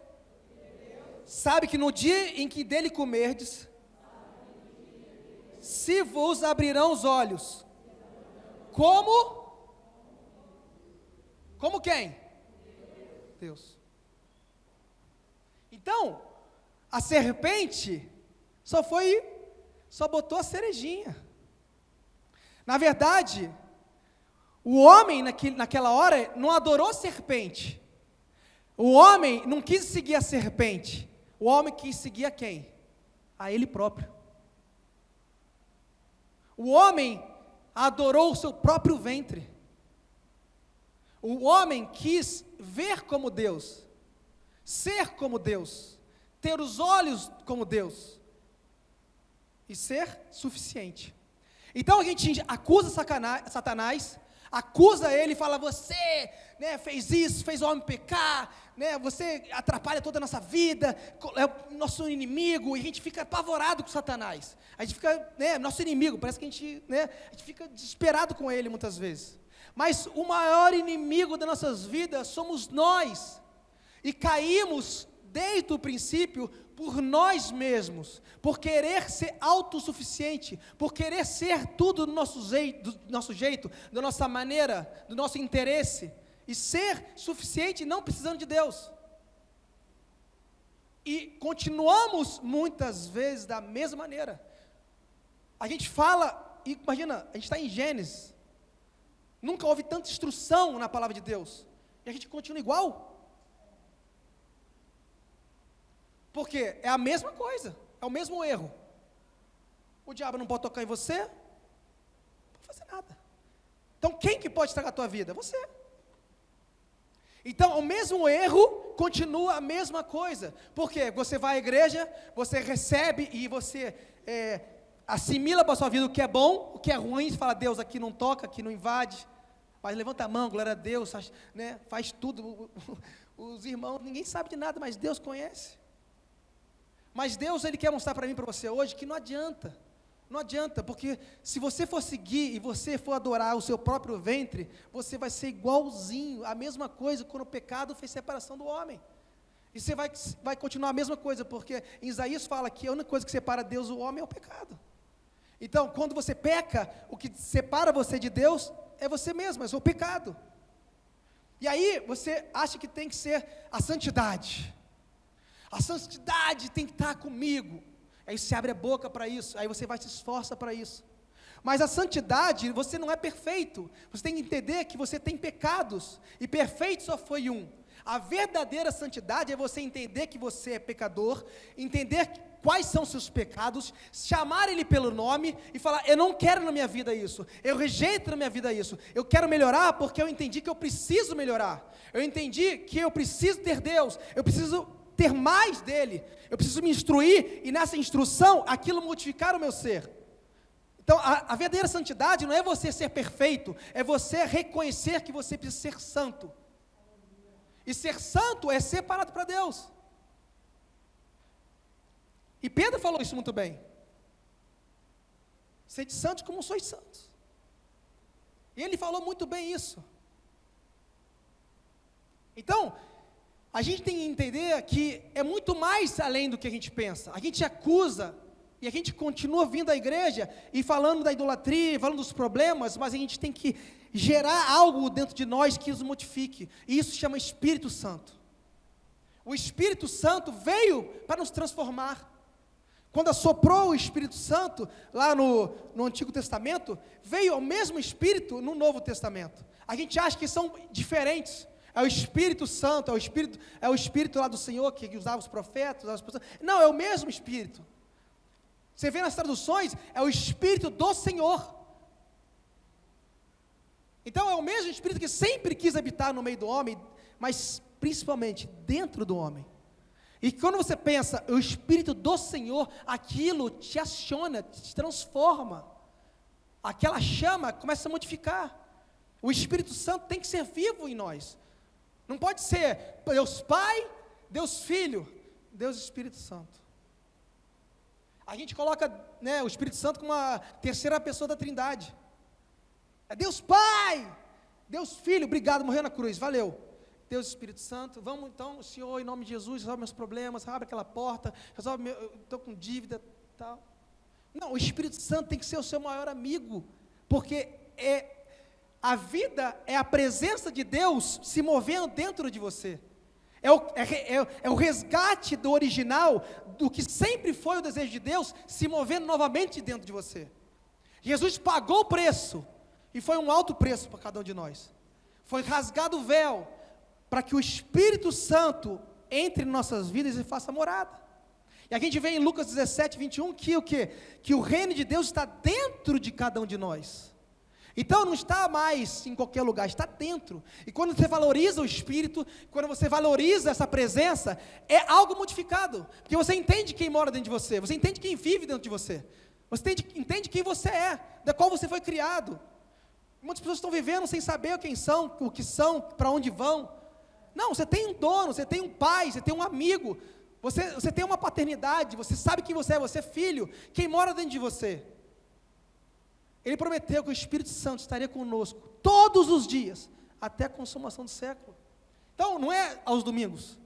sabe que no dia em que dele comerdes, se vos abrirão os olhos. Como quem? Deus. Então, a serpente só botou a cerejinha. Na verdade, o homem naquela hora não adorou a serpente. O homem não quis seguir a serpente. O homem quis seguir a quem? A ele próprio. O homem adorou o seu próprio ventre. O homem quis ver como Deus, ser como Deus, ter os olhos como Deus e ser suficiente. Então a gente acusa Satanás, acusa ele e fala, você, fez isso, fez o homem pecar, você atrapalha toda a nossa vida, é o nosso inimigo, e a gente fica apavorado com Satanás, a gente fica, nosso inimigo, parece que a gente fica desesperado com ele muitas vezes, mas o maior inimigo das nossas vidas somos nós, e caímos desde o princípio por nós mesmos, por querer ser autossuficiente, por querer ser tudo do nosso jeito, da nossa maneira, do nosso interesse, e ser suficiente não precisando de Deus. E continuamos muitas vezes da mesma maneira. A gente fala, imagina, a gente está em Gênesis, nunca houve tanta instrução na palavra de Deus, e a gente continua igual. Porque é a mesma coisa, é o mesmo erro. O diabo não pode tocar em você, não pode fazer nada. Então quem que pode estragar a tua vida? Você. Então o mesmo erro continua a mesma coisa. Porque você vai à igreja, você recebe e você assimila para a sua vida o que é bom, o que é ruim, você fala, Deus aqui não toca, aqui não invade. Mas levanta a mão, glória a Deus, faz tudo. Os irmãos, ninguém sabe de nada, mas Deus conhece. Mas Deus, Ele quer mostrar para mim e para você hoje que não adianta, porque se você for seguir e você for adorar o seu próprio ventre, você vai ser igualzinho, a mesma coisa quando o pecado fez separação do homem, e você vai continuar a mesma coisa, porque em Isaías fala que a única coisa que separa Deus do homem é o pecado. Então, quando você peca, o que separa você de Deus é você mesmo, é o seu pecado, e aí você acha que tem que ser a santidade. A santidade tem que estar comigo. Aí você abre a boca para isso, aí você vai se esforça para isso. Mas a santidade, você não é perfeito. Você tem que entender que você tem pecados, e perfeito só foi um. A verdadeira santidade é você entender que você é pecador, entender quais são seus pecados, chamar ele pelo nome e falar, eu não quero na minha vida isso, eu rejeito na minha vida isso, eu quero melhorar porque eu entendi que eu preciso melhorar, eu entendi que eu preciso ter Deus, eu preciso ter mais dele, eu preciso me instruir, e nessa instrução, aquilo modificar o meu ser. Então, a verdadeira santidade não é você ser perfeito, é você reconhecer que você precisa ser santo, e ser santo é separado para Deus, e Pedro falou isso muito bem, sede santos como sois santos, e ele falou muito bem isso. Então, a gente tem que entender que é muito mais além do que a gente pensa. A gente acusa e a gente continua vindo à igreja e falando da idolatria, falando dos problemas, mas a gente tem que gerar algo dentro de nós que os modifique. E isso se chama Espírito Santo. O Espírito Santo veio para nos transformar. Quando assoprou o Espírito Santo lá no Antigo Testamento, veio o mesmo Espírito no Novo Testamento. A gente acha que são diferentes. É o Espírito Santo, é o Espírito lá do Senhor que usava os profetas, as pessoas. Não, é o mesmo Espírito. Você vê nas traduções, é o Espírito do Senhor. Então é o mesmo Espírito que sempre quis habitar no meio do homem, mas principalmente dentro do homem. E quando você pensa, o Espírito do Senhor, aquilo te aciona, te transforma. Aquela chama começa a modificar. O Espírito Santo tem que ser vivo em nós. Não pode ser Deus Pai, Deus Filho, Deus Espírito Santo. A gente coloca, né, o Espírito Santo como uma terceira pessoa da Trindade. É Deus Pai, Deus Filho, obrigado, morreu na cruz, valeu. Deus Espírito Santo, vamos então, Senhor, em nome de Jesus, resolve meus problemas, abre aquela porta, resolve, eu estou com dívida, tal. Não, o Espírito Santo tem que ser o seu maior amigo, porque a vida é a presença de Deus se movendo dentro de você. É o resgate do original, do que sempre foi o desejo de Deus, se movendo novamente dentro de você. Jesus pagou o preço, e foi um alto preço para cada um de nós. Foi rasgado o véu, para que o Espírito Santo entre em nossas vidas e faça morada. E a gente vê em Lucas 17, 21, que o quê? Que o reino de Deus está dentro de cada um de nós. Então não está mais em qualquer lugar, está dentro. E quando você valoriza o Espírito, quando você valoriza essa presença, é algo modificado. Porque você entende quem mora dentro de você, você entende quem vive dentro de você, você entende quem você é, da qual você foi criado. Muitas pessoas estão vivendo sem saber quem são, o que são, para onde vão. Não, você tem um dono, você tem um pai, você tem um amigo, você tem uma paternidade, você sabe quem você é filho, quem mora dentro de você. Ele prometeu que o Espírito Santo estaria conosco todos os dias, até a consumação do século. Então, não é aos domingos.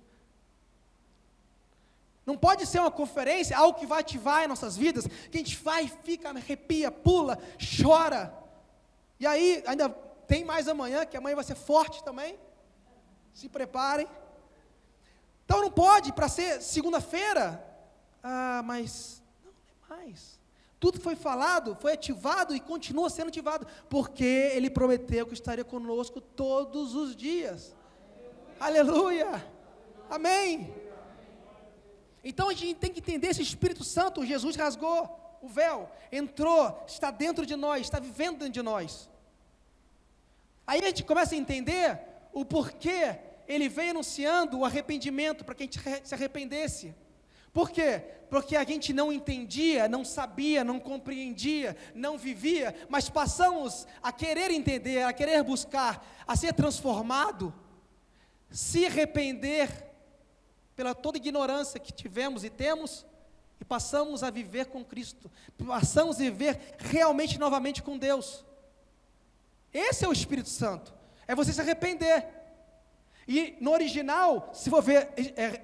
Não pode ser uma conferência, algo que vai ativar em nossas vidas, que a gente vai, fica, arrepia, pula, chora. E aí, ainda tem mais amanhã, que amanhã vai ser forte também. Se preparem. Então não pode, para ser segunda-feira, mas não é mais. Tudo foi falado, foi ativado e continua sendo ativado, porque Ele prometeu que estaria conosco todos os dias. Aleluia! Amém! Então a gente tem que entender esse Espírito Santo. Jesus rasgou o véu, entrou, está dentro de nós, está vivendo dentro de nós. Aí a gente começa a entender o porquê Ele veio anunciando o arrependimento, para que a gente se arrependesse. Por quê? Porque a gente não entendia, não sabia, não compreendia, não vivia, mas passamos a querer entender, a querer buscar, a ser transformado, se arrepender pela toda ignorância que tivemos e temos, e passamos a viver com Cristo, passamos a viver realmente novamente com Deus. Esse é o Espírito Santo, é você se arrepender. E no original, se for ver,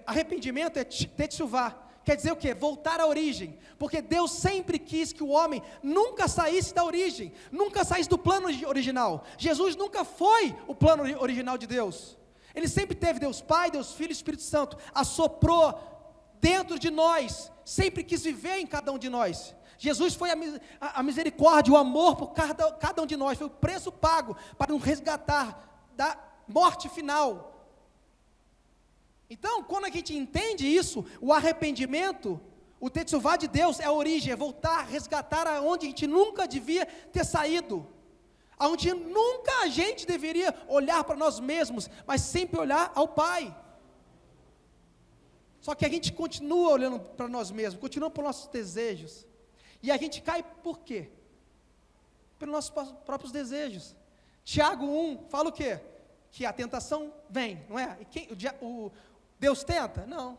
arrependimento é tetsuvá, quer dizer o quê? Voltar à origem, porque Deus sempre quis que o homem nunca saísse da origem, nunca saísse do plano original. Jesus nunca foi o plano original de Deus, Ele sempre teve Deus Pai, Deus Filho e Espírito Santo, assoprou dentro de nós, sempre quis viver em cada um de nós. Jesus foi a misericórdia, o amor por cada um de nós, foi o preço pago para nos resgatar da morte final. Então, quando a gente entende isso, o arrependimento, o tetsuvá de Deus é a origem, é voltar, resgatar aonde a gente nunca devia ter saído, aonde nunca a gente deveria olhar para nós mesmos, mas sempre olhar ao Pai. Só que a gente continua olhando para nós mesmos, continua para os nossos desejos, e a gente cai por quê? Pelos nossos próprios desejos. Tiago 1 fala o quê? Que a tentação vem, não é? E Deus tenta? Não.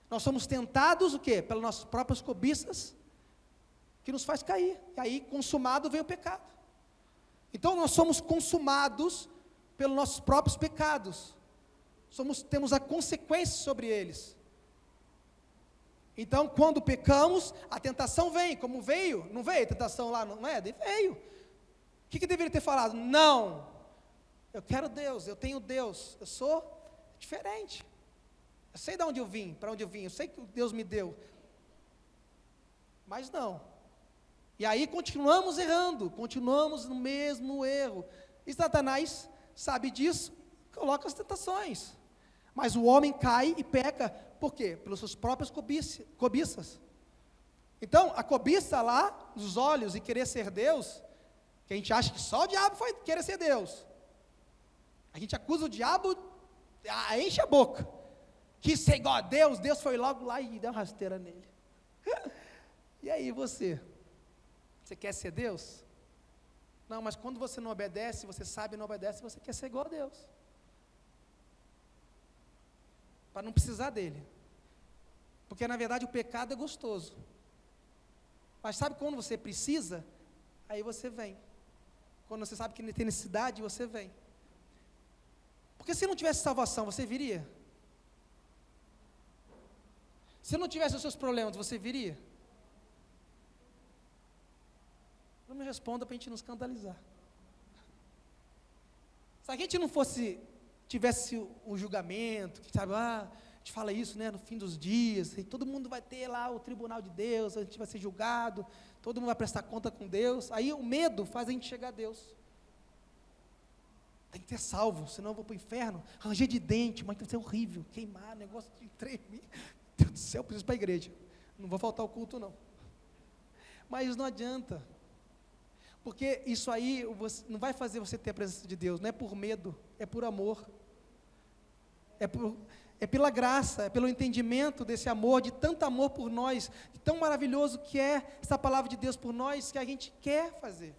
Nós somos tentados o quê? Pelas nossas próprias cobiças, que nos faz cair. E aí, consumado, vem o pecado. Então, nós somos consumados pelos nossos próprios pecados. Temos a consequência sobre eles. Então, quando pecamos, a tentação vem. Como veio? Não veio a tentação lá, não é? Veio. O que deveria ter falado? Não. Eu quero Deus, eu tenho Deus, eu sou diferente. Eu sei de onde eu vim, para onde eu vim, eu sei que Deus me deu. Mas não. E aí continuamos errando, continuamos no mesmo erro. E Satanás sabe disso, coloca as tentações. Mas o homem cai e peca, por quê? Pelas suas próprias cobiças. Então, a cobiça lá, nos olhos e querer ser Deus, que a gente acha que só o diabo foi querer ser Deus. A gente acusa o diabo, enche a boca. Quis ser igual a Deus, Deus foi logo lá e deu uma rasteira nele. E aí você? Você quer ser Deus? Não, mas quando você não obedece, você sabe não obedece, você quer ser igual a Deus. Para não precisar dele. Porque na verdade o pecado é gostoso. Mas sabe quando você precisa? Aí você vem. Quando você sabe que tem necessidade, você vem. Porque se não tivesse salvação, você viria? Se não tivesse os seus problemas, você viria? Não me responda para a gente não escandalizar. Se a gente não tivesse um julgamento, que sabe, a gente fala isso, né, no fim dos dias, e todo mundo vai ter lá o tribunal de Deus, a gente vai ser julgado, todo mundo vai prestar conta com Deus, aí o medo faz a gente chegar a Deus. Tem que ter salvo, senão eu vou para o inferno, ranger de dente, mas vai ser horrível, queimar, negócio de tremer, Deus do céu, eu preciso para a igreja, não vou faltar o culto não. Mas não adianta, porque isso aí não vai fazer você ter a presença de Deus, não é por medo, é por amor, é pela graça, é pelo entendimento desse amor, de tanto amor por nós, de tão maravilhoso que é essa palavra de Deus por nós, que a gente quer fazer.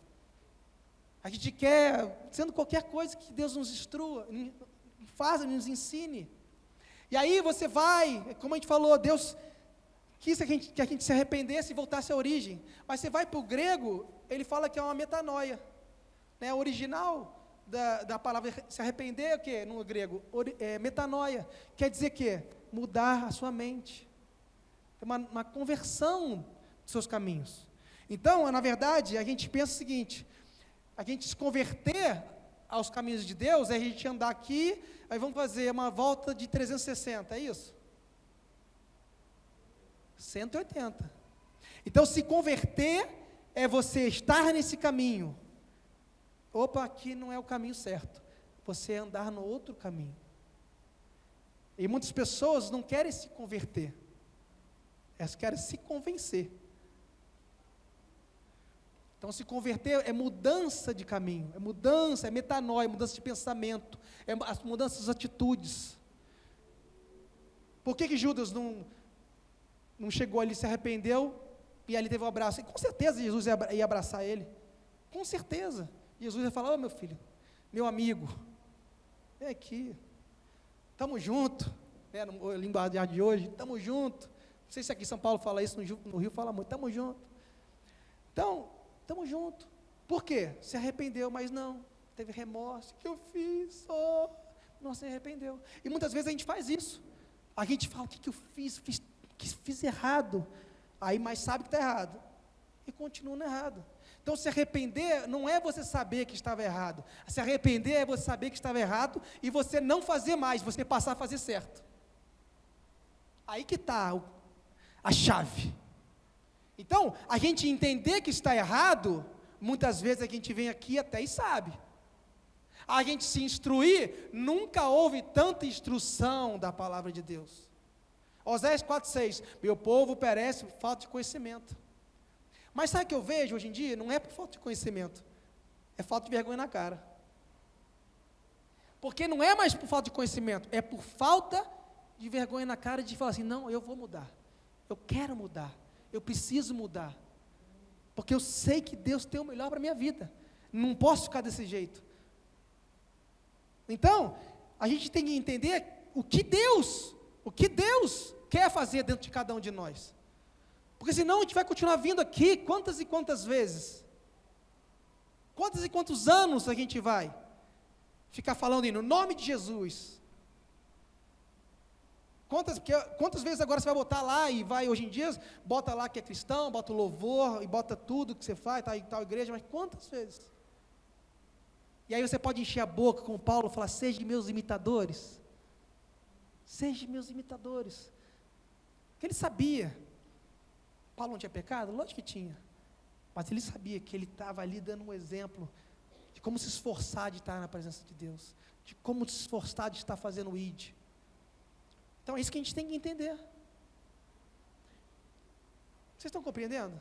A gente quer, sendo qualquer coisa que Deus nos instrua, faça, nos ensine. E aí você vai, como a gente falou, Deus quis que a gente se arrependesse e voltasse à origem. Mas você vai para o grego, ele fala que é uma metanoia. Né? O original da palavra se arrepender é o quê? No grego, metanoia. Quer dizer que mudar a sua mente. É uma conversão dos seus caminhos. Então, na verdade, a gente pensa o seguinte, a gente se converter aos caminhos de Deus, é a gente andar aqui, aí vamos fazer uma volta de 360, é isso? 180. Então, se converter é você estar nesse caminho. Opa, aqui não é o caminho certo. Você andar no outro caminho. E muitas pessoas não querem se converter. Elas querem se convencer. Então, se converter é mudança de caminho, é mudança, é metanoia, mudança de pensamento, é mudança das atitudes. Por que Judas não chegou ali, se arrependeu, e ali teve um abraço? E com certeza Jesus ia abraçar ele. Com certeza. Jesus ia falar, meu filho, meu amigo, vem aqui, estamos juntos, né, no linguajar de hoje, estamos juntos. Não sei se aqui em São Paulo fala isso, no Rio fala muito, estamos juntos. Então, estamos juntos. Por quê? Se arrependeu, mas não, teve remorso, o que eu fiz? Não se arrependeu. E muitas vezes a gente faz isso. A gente fala, o que eu fiz errado. Aí, mas sabe que está errado. E continua no errado. Então, se arrepender não é você saber que estava errado. Se arrepender é você saber que estava errado e você não fazer mais, você passar a fazer certo. Aí que está a chave. Então, a gente entender que está errado, muitas vezes a gente vem aqui até e sabe. A gente se instruir, nunca houve tanta instrução da palavra de Deus. Oséias 4,6, meu povo perece por falta de conhecimento. Mas sabe o que eu vejo hoje em dia? Não é por falta de conhecimento, é falta de vergonha na cara. Porque não é mais por falta de conhecimento, é por falta de vergonha na cara de falar assim, não, eu vou mudar, eu quero mudar, eu preciso mudar, porque eu sei que Deus tem o melhor para a minha vida, não posso ficar desse jeito. Então, a gente tem que entender o que Deus quer fazer dentro de cada um de nós. Porque senão a gente vai continuar vindo aqui quantas e quantas vezes? Quantos e quantos anos a gente vai ficar falando no nome de Jesus? Quantas vezes agora você vai botar lá e vai, hoje em dia, bota lá que é cristão, bota o louvor e bota tudo que você faz, tá em tal igreja, mas quantas vezes? E aí você pode encher a boca com Paulo e falar, sejam meus imitadores. Sejam meus imitadores. Porque ele sabia. Paulo não tinha pecado? Lógico que tinha. Mas ele sabia que ele estava ali dando um exemplo de como se esforçar de estar na presença de Deus, de como se esforçar de estar fazendo o ID. Então é isso que a gente tem que entender. Vocês estão compreendendo?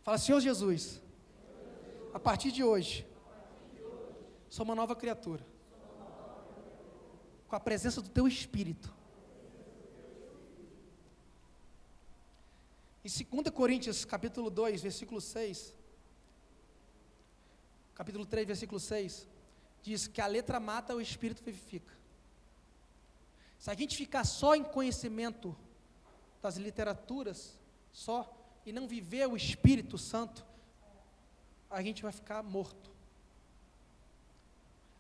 Fala, Senhor Jesus, a partir de hoje, Sou uma nova criatura. Com a presença do teu Espírito. Em 2 Coríntios, capítulo 2, versículo 6, capítulo 3, versículo 6, diz que a letra mata, o Espírito vivifica. Se a gente ficar só em conhecimento das literaturas, só, e não viver o Espírito Santo, a gente vai ficar morto.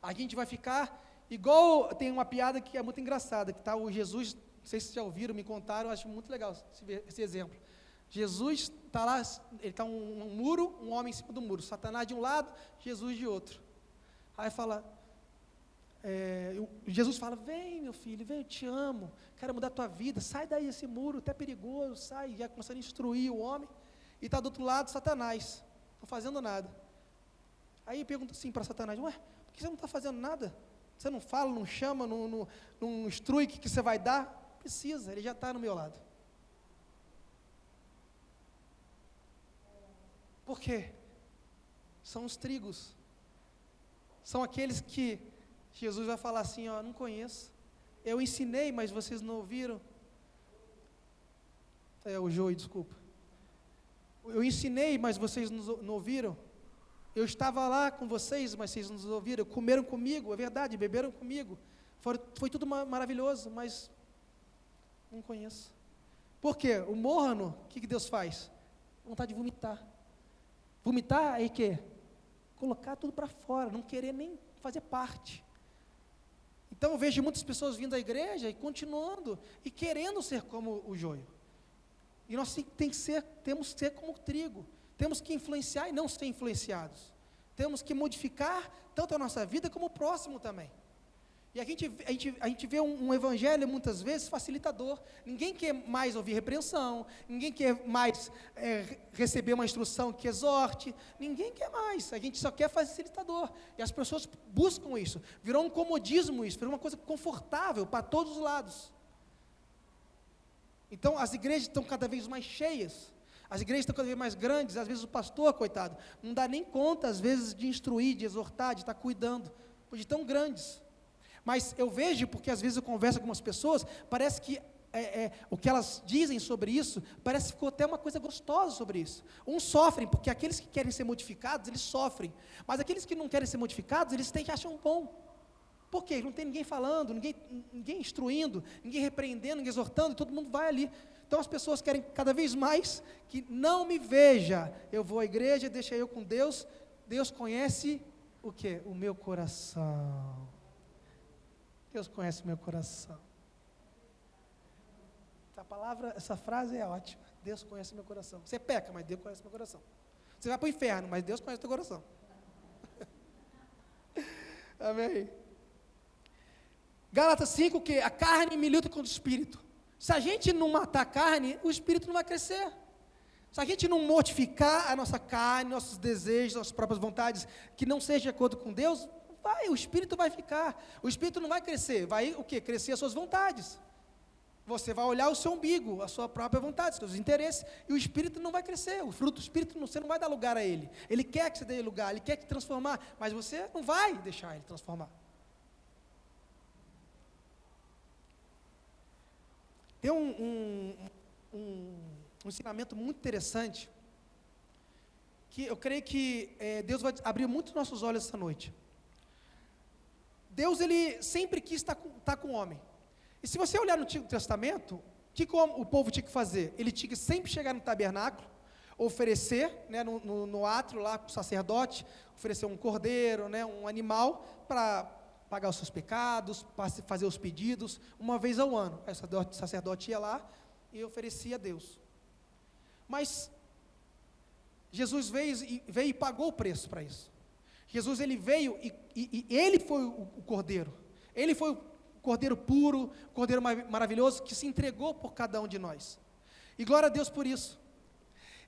A gente vai ficar igual, tem uma piada que é muito engraçada, que está o Jesus, não sei se vocês já ouviram, me contaram, eu acho muito legal esse exemplo. Jesus está lá, ele está um muro, um homem em cima do muro, Satanás de um lado, Jesus de outro. Aí fala, Jesus fala, vem meu filho, vem, eu te amo, quero mudar a tua vida, sai daí esse muro, até perigoso, sai, já começando a instruir o homem, e está do outro lado Satanás, não fazendo nada. Aí pergunta assim para Satanás, ué, por que você não está fazendo nada? Você não fala, não chama, não instrui o que você vai dar? Precisa, ele já está no meu lado. Por quê? São os trigos. São aqueles que Jesus vai falar assim, ó, não conheço. Eu ensinei, mas vocês não ouviram. O joio, desculpa. Eu ensinei, mas vocês não ouviram. Eu estava lá com vocês, mas vocês não ouviram. Comeram comigo, é verdade, beberam comigo. Foi tudo maravilhoso, mas não conheço. Por quê? O morno, o que Deus faz? Vontade de vomitar. Vomitar é o quê? Colocar tudo para fora, não querer nem fazer parte. Então eu vejo muitas pessoas vindo à igreja e continuando, e querendo ser como o joio. E nós temos que ser como o trigo. Temos que influenciar e não ser influenciados. Temos que modificar tanto a nossa vida como o próximo também. E a gente vê um evangelho muitas vezes facilitador. Ninguém quer mais ouvir repreensão, ninguém quer mais receber uma instrução que exorte, ninguém quer mais, a gente só quer facilitador. E as pessoas buscam isso, virou um comodismo isso, virou uma coisa confortável para todos os lados. Então as igrejas estão cada vez mais cheias, as igrejas estão cada vez mais grandes, às vezes o pastor, coitado, não dá nem conta às vezes de instruir, de exortar, de estar cuidando, de tão grandes. Mas eu vejo, porque às vezes eu converso com algumas pessoas, parece que o que elas dizem sobre isso, parece que ficou até uma coisa gostosa sobre isso. Uns sofrem, porque aqueles que querem ser modificados, eles sofrem. Mas aqueles que não querem ser modificados, eles acham bom. Por quê? Não tem ninguém falando, ninguém instruindo, ninguém repreendendo, ninguém exortando, todo mundo vai ali. Então as pessoas querem cada vez mais que não me veja. Eu vou à igreja, deixa eu com Deus. Deus conhece o quê? O meu coração. Deus conhece o meu coração. Essa frase é ótima. Deus conhece o meu coração. Você peca, mas Deus conhece o meu coração. Você vai para o inferno, mas Deus conhece o teu coração. Amém. Gálatas 5, que a carne milita contra o espírito. Se a gente não matar a carne, o espírito não vai crescer. Se a gente não mortificar a nossa carne, nossos desejos, nossas próprias vontades, que não seja de acordo com Deus, o espírito vai ficar, o espírito não vai crescer, vai o quê? Crescer as suas vontades. Você vai olhar o seu umbigo, a sua própria vontade, os seus interesses, e o espírito não vai crescer, o fruto do espírito, você não vai dar lugar a ele. Ele quer que você dê lugar, ele quer te transformar, mas você não vai deixar ele transformar. Tem um ensinamento muito interessante, que eu creio que Deus vai abrir muito nossos olhos essa noite. Deus, ele sempre quis estar com o homem. E se você olhar no Antigo Testamento, o que o povo tinha que fazer? Ele tinha que sempre chegar no tabernáculo, oferecer, né, no átrio lá para o sacerdote, oferecer um cordeiro, né, um animal, para pagar os seus pecados, para fazer os pedidos, uma vez ao ano. Aí o sacerdote ia lá e oferecia a Deus. Mas Jesus veio e pagou o preço para isso. Jesus, ele veio e ele foi o cordeiro. Ele foi o cordeiro puro, o cordeiro maravilhoso, que se entregou por cada um de nós. E glória a Deus por isso.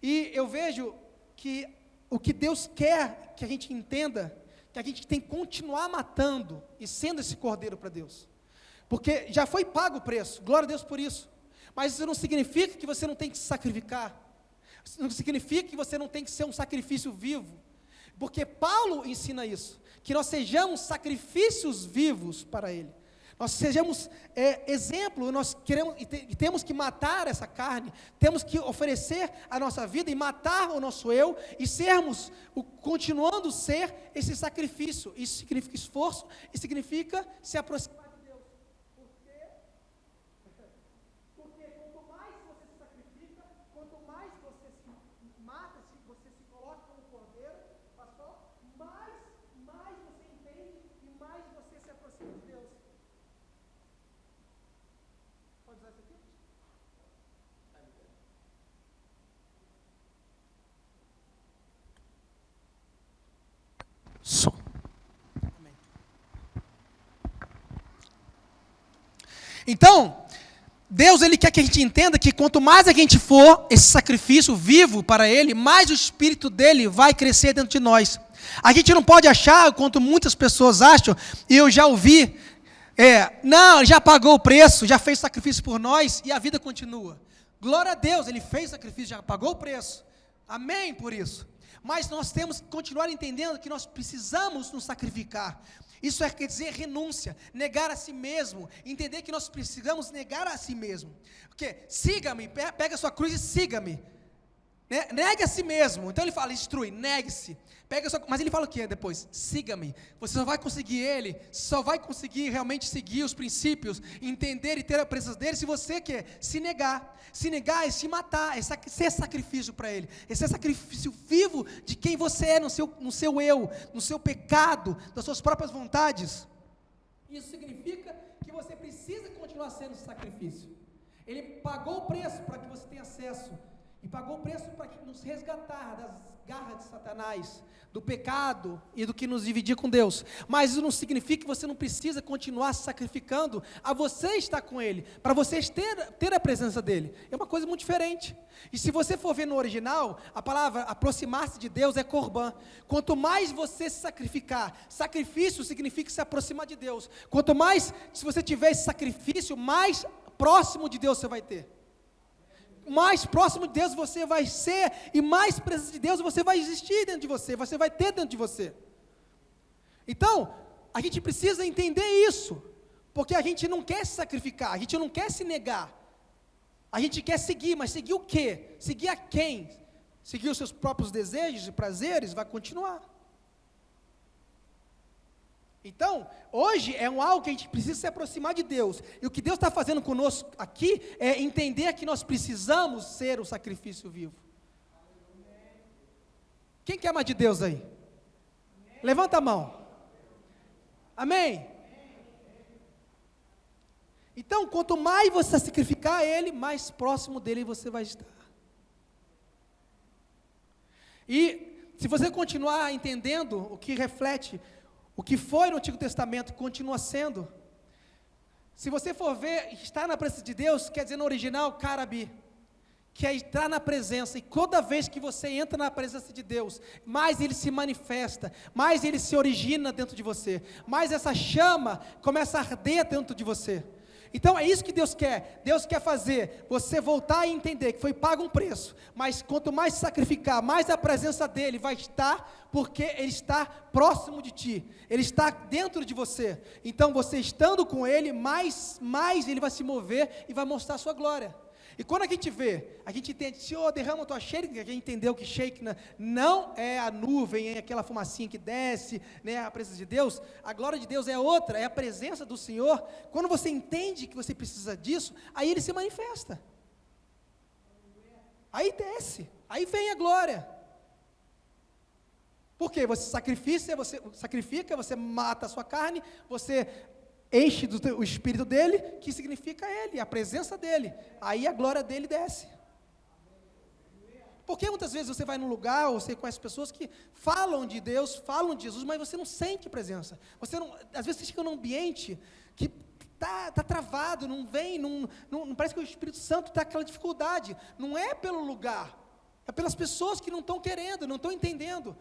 E eu vejo que o que Deus quer que a gente entenda, que a gente tem que continuar matando e sendo esse cordeiro para Deus. Porque já foi pago o preço, glória a Deus por isso. Mas isso não significa que você não tem que se sacrificar. Isso não significa que você não tem que ser um sacrifício vivo. Porque Paulo ensina isso, que nós sejamos sacrifícios vivos para Ele. Nós sejamos exemplo, nós queremos e temos que matar essa carne, temos que oferecer a nossa vida e matar o nosso eu, e sermos, continuando a ser esse sacrifício. Isso significa esforço, e significa se aproximar de Deus. Porque quanto mais você se sacrifica, quanto mais você se mata, se você se coloca como cordeiro, pastor, mais você entende e mais você se aproxima de Deus. Pode usar isso aqui? Som. Amém. Então, Deus, Ele quer que a gente entenda que quanto mais a gente for esse sacrifício vivo para Ele, mais o Espírito dEle vai crescer dentro de nós. A gente não pode achar, quanto muitas pessoas acham, e eu já ouvi, não, Ele já pagou o preço, já fez sacrifício por nós, e a vida continua. Glória a Deus, Ele fez sacrifício, já pagou o preço. Amém por isso. Mas nós temos que continuar entendendo que nós precisamos nos sacrificar. Isso quer dizer renúncia, negar a si mesmo, entender que nós precisamos negar a si mesmo. Porque siga-me, pega a sua cruz e siga-me. Negue a si mesmo. Então ele fala, instrui, negue-se. Mas ele fala o que depois? Siga-me. Você só vai conseguir ele, só vai conseguir realmente seguir os princípios, entender e ter a presença dele, se você quer se negar. Se negar é se matar, é ser sacrifício para ele. É ser sacrifício vivo de quem você é no seu eu, no seu pecado, das suas próprias vontades. Isso significa que você precisa continuar sendo sacrifício. Ele pagou o preço para que você tenha acesso. E pagou o preço para nos resgatar das garras de Satanás, do pecado e do que nos dividia com Deus. Mas isso não significa que você não precisa continuar se sacrificando a você estar com Ele, para você ter a presença dEle. É uma coisa muito diferente. E se você for ver no original, a palavra aproximar-se de Deus é corban. Quanto mais você se sacrificar, sacrifício significa se aproximar de Deus. Quanto mais, se você tiver esse sacrifício, mais próximo de Deus você vai ter. Mais próximo de Deus você vai ser, e mais presença de Deus você vai existir dentro de você, você vai ter dentro de você. Então, a gente precisa entender isso, porque a gente não quer se sacrificar, a gente não quer se negar, a gente quer seguir, mas seguir o quê? Seguir a quem? Seguir os seus próprios desejos e prazeres? Vai continuar. Então, hoje é algo que a gente precisa se aproximar de Deus. E o que Deus está fazendo conosco aqui é entender que nós precisamos ser o sacrifício vivo. Quem quer mais de Deus aí? Levanta a mão. Amém? Então, quanto mais você sacrificar Ele, mais próximo dEle você vai estar. E se você continuar entendendo o que reflete o que foi no Antigo Testamento continua sendo. Se você for ver, estar na presença de Deus, quer dizer no original, carabi, que é entrar na presença, e toda vez que você entra na presença de Deus, mais Ele se manifesta, mais Ele se origina dentro de você, mais essa chama começa a arder dentro de você. Então é isso que Deus quer fazer você voltar e entender que foi pago um preço, mas quanto mais sacrificar, mais a presença dEle vai estar, porque Ele está próximo de ti, Ele está dentro de você. Então você estando com Ele, mais Ele vai se mover e vai mostrar a sua glória. E quando a gente vê, a gente entende, Senhor, derrama a tua Shekinah, a gente entendeu que Shekinah não é a nuvem, é aquela fumacinha que desce, né, a presença de Deus. A glória de Deus é outra, é a presença do Senhor. Quando você entende que você precisa disso, aí Ele se manifesta. Aí desce, aí vem a glória. Por quê? Você sacrifica, você mata a sua carne, você enche o Espírito dele, que significa Ele, a presença dele, aí a glória dele desce. Porque muitas vezes você vai num lugar, ou você conhece pessoas que falam de Deus, falam de Jesus, mas você não sente presença. Às vezes você chega num ambiente que está travado, não vem, não parece que o Espírito Santo está com aquela dificuldade. Não é pelo lugar, é pelas pessoas que não estão querendo, não estão entendendo.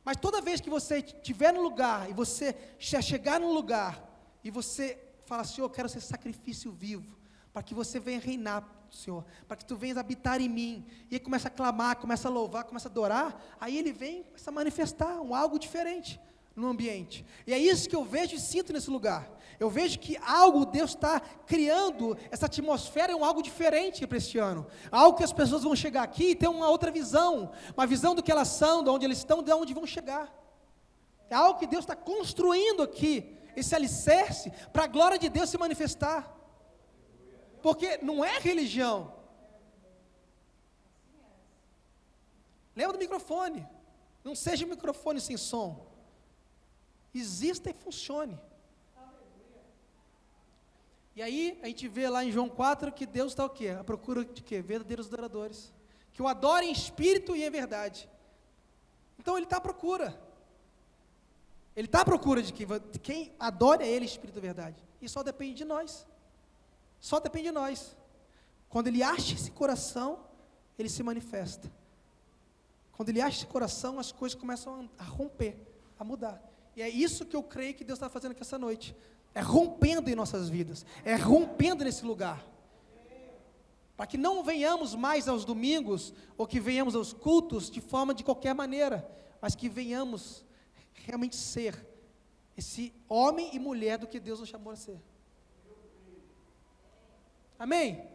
Mas toda vez que você estiver no lugar, e você chegar no lugar, e você fala assim, eu quero ser sacrifício vivo, para que você venha reinar Senhor, para que tu venhas habitar em mim. E ele começa a clamar, começa a louvar, começa a adorar, aí ele vem, começa a manifestar algo diferente no ambiente. E é isso que eu vejo e sinto nesse lugar. Eu vejo que Deus está criando essa atmosfera, algo diferente para este ano. Algo que as pessoas vão chegar aqui e ter uma outra visão, uma visão do que elas são, de onde eles estão, de onde vão chegar. É algo que Deus está construindo aqui, esse alicerce, para a glória de Deus se manifestar. Porque não é religião. Lembra do microfone. Não seja um microfone sem som. Exista e funcione. E aí, a gente vê lá em João 4 que Deus está o quê? À procura de quê? Verdadeiros adoradores. Que o adorem em espírito e em verdade. Então, Ele está à procura. Ele está à procura de quem adore a Ele em espírito e verdade. E só depende de nós. Só depende de nós. Quando Ele acha esse coração, Ele se manifesta. Quando Ele acha esse coração, as coisas começam a romper, a mudar. E é isso que eu creio que Deus está fazendo aqui essa noite. É rompendo em nossas vidas. É rompendo nesse lugar. Para que não venhamos mais aos domingos, ou que venhamos aos cultos de forma de qualquer maneira, mas que venhamos realmente ser esse homem e mulher do que Deus nos chamou a ser. Amém?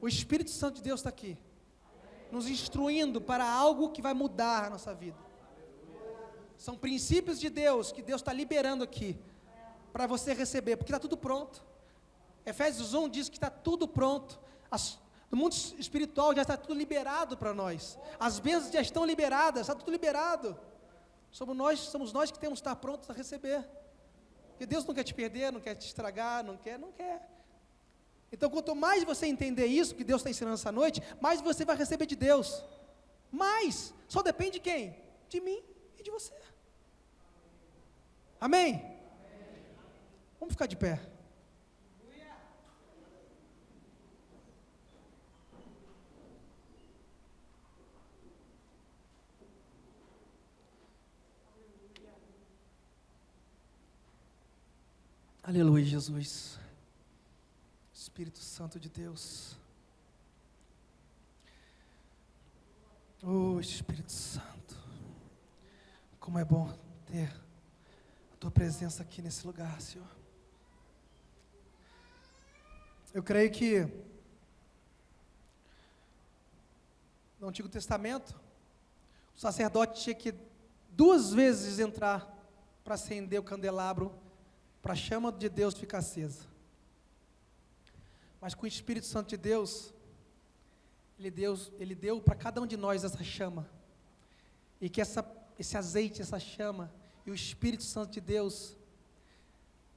O Espírito Santo de Deus está aqui, nos instruindo para algo que vai mudar a nossa vida. São princípios de Deus, que Deus está liberando aqui, para você receber, porque está tudo pronto. Efésios 1 diz que está tudo pronto. No mundo espiritual já está tudo liberado para nós. As bênçãos já estão liberadas, está tudo liberado. Somos nós que temos que estar prontos a receber. Porque Deus não quer te perder, não quer te estragar, não quer. Então, quanto mais você entender isso que Deus está ensinando essa noite, mais você vai receber de Deus. Mais, só depende de quem? De mim e de você. Amém? Vamos ficar de pé. Aleluia, Jesus. Espírito Santo de Deus. Oh, Espírito Santo. Como é bom ter a Tua presença aqui nesse lugar, Senhor. Eu creio que no Antigo Testamento, o sacerdote tinha que 2 vezes entrar para acender o candelabro, para a chama de Deus ficar acesa. Mas com o Espírito Santo de Deus, Ele deu para cada um de nós essa chama, e que esse azeite, essa chama, e o Espírito Santo de Deus,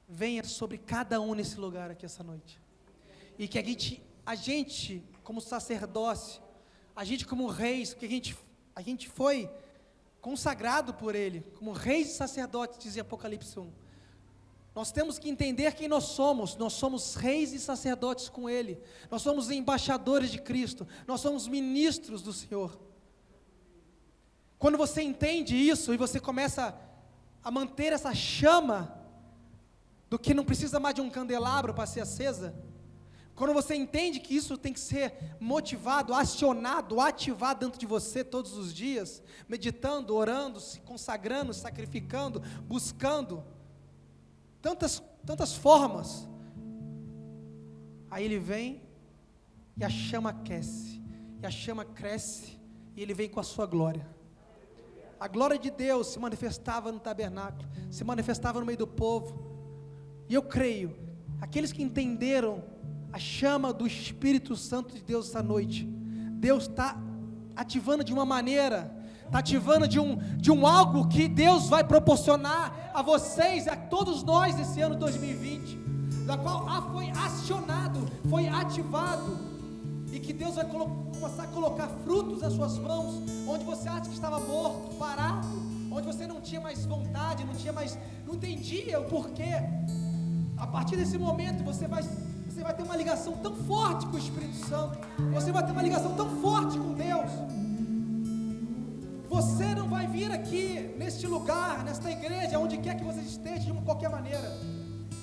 venha sobre cada um nesse lugar aqui essa noite, e que a gente como sacerdócio, a gente como reis, porque a gente foi consagrado por Ele, como reis e sacerdotes, diz em Apocalipse 1, nós temos que entender quem nós somos reis e sacerdotes com Ele, nós somos embaixadores de Cristo, nós somos ministros do Senhor. Quando você entende isso, e você começa a manter essa chama, do que não precisa mais de um candelabro para ser acesa, quando você entende que isso tem que ser motivado, acionado, ativado dentro de você todos os dias, meditando, orando, se consagrando, sacrificando, buscando, tantas formas, aí Ele vem, e a chama aquece, e a chama cresce, e Ele vem com a sua glória. A glória de Deus se manifestava no tabernáculo, se manifestava no meio do povo, e eu creio, aqueles que entenderam a chama do Espírito Santo de Deus essa noite, Deus está ativando de uma maneira, está ativando de um algo que Deus vai proporcionar a vocês, a todos nós nesse ano 2020, da qual foi acionado, foi ativado, e que Deus vai começar a colocar frutos nas suas mãos, onde você acha que estava morto, parado, onde você não tinha mais vontade, não entendia o porquê. A partir desse momento você vai ter uma ligação tão forte com o Espírito Santo, você vai ter uma ligação tão forte com Deus. Você não vai vir aqui, neste lugar, nesta igreja, onde quer que você esteja, de qualquer maneira.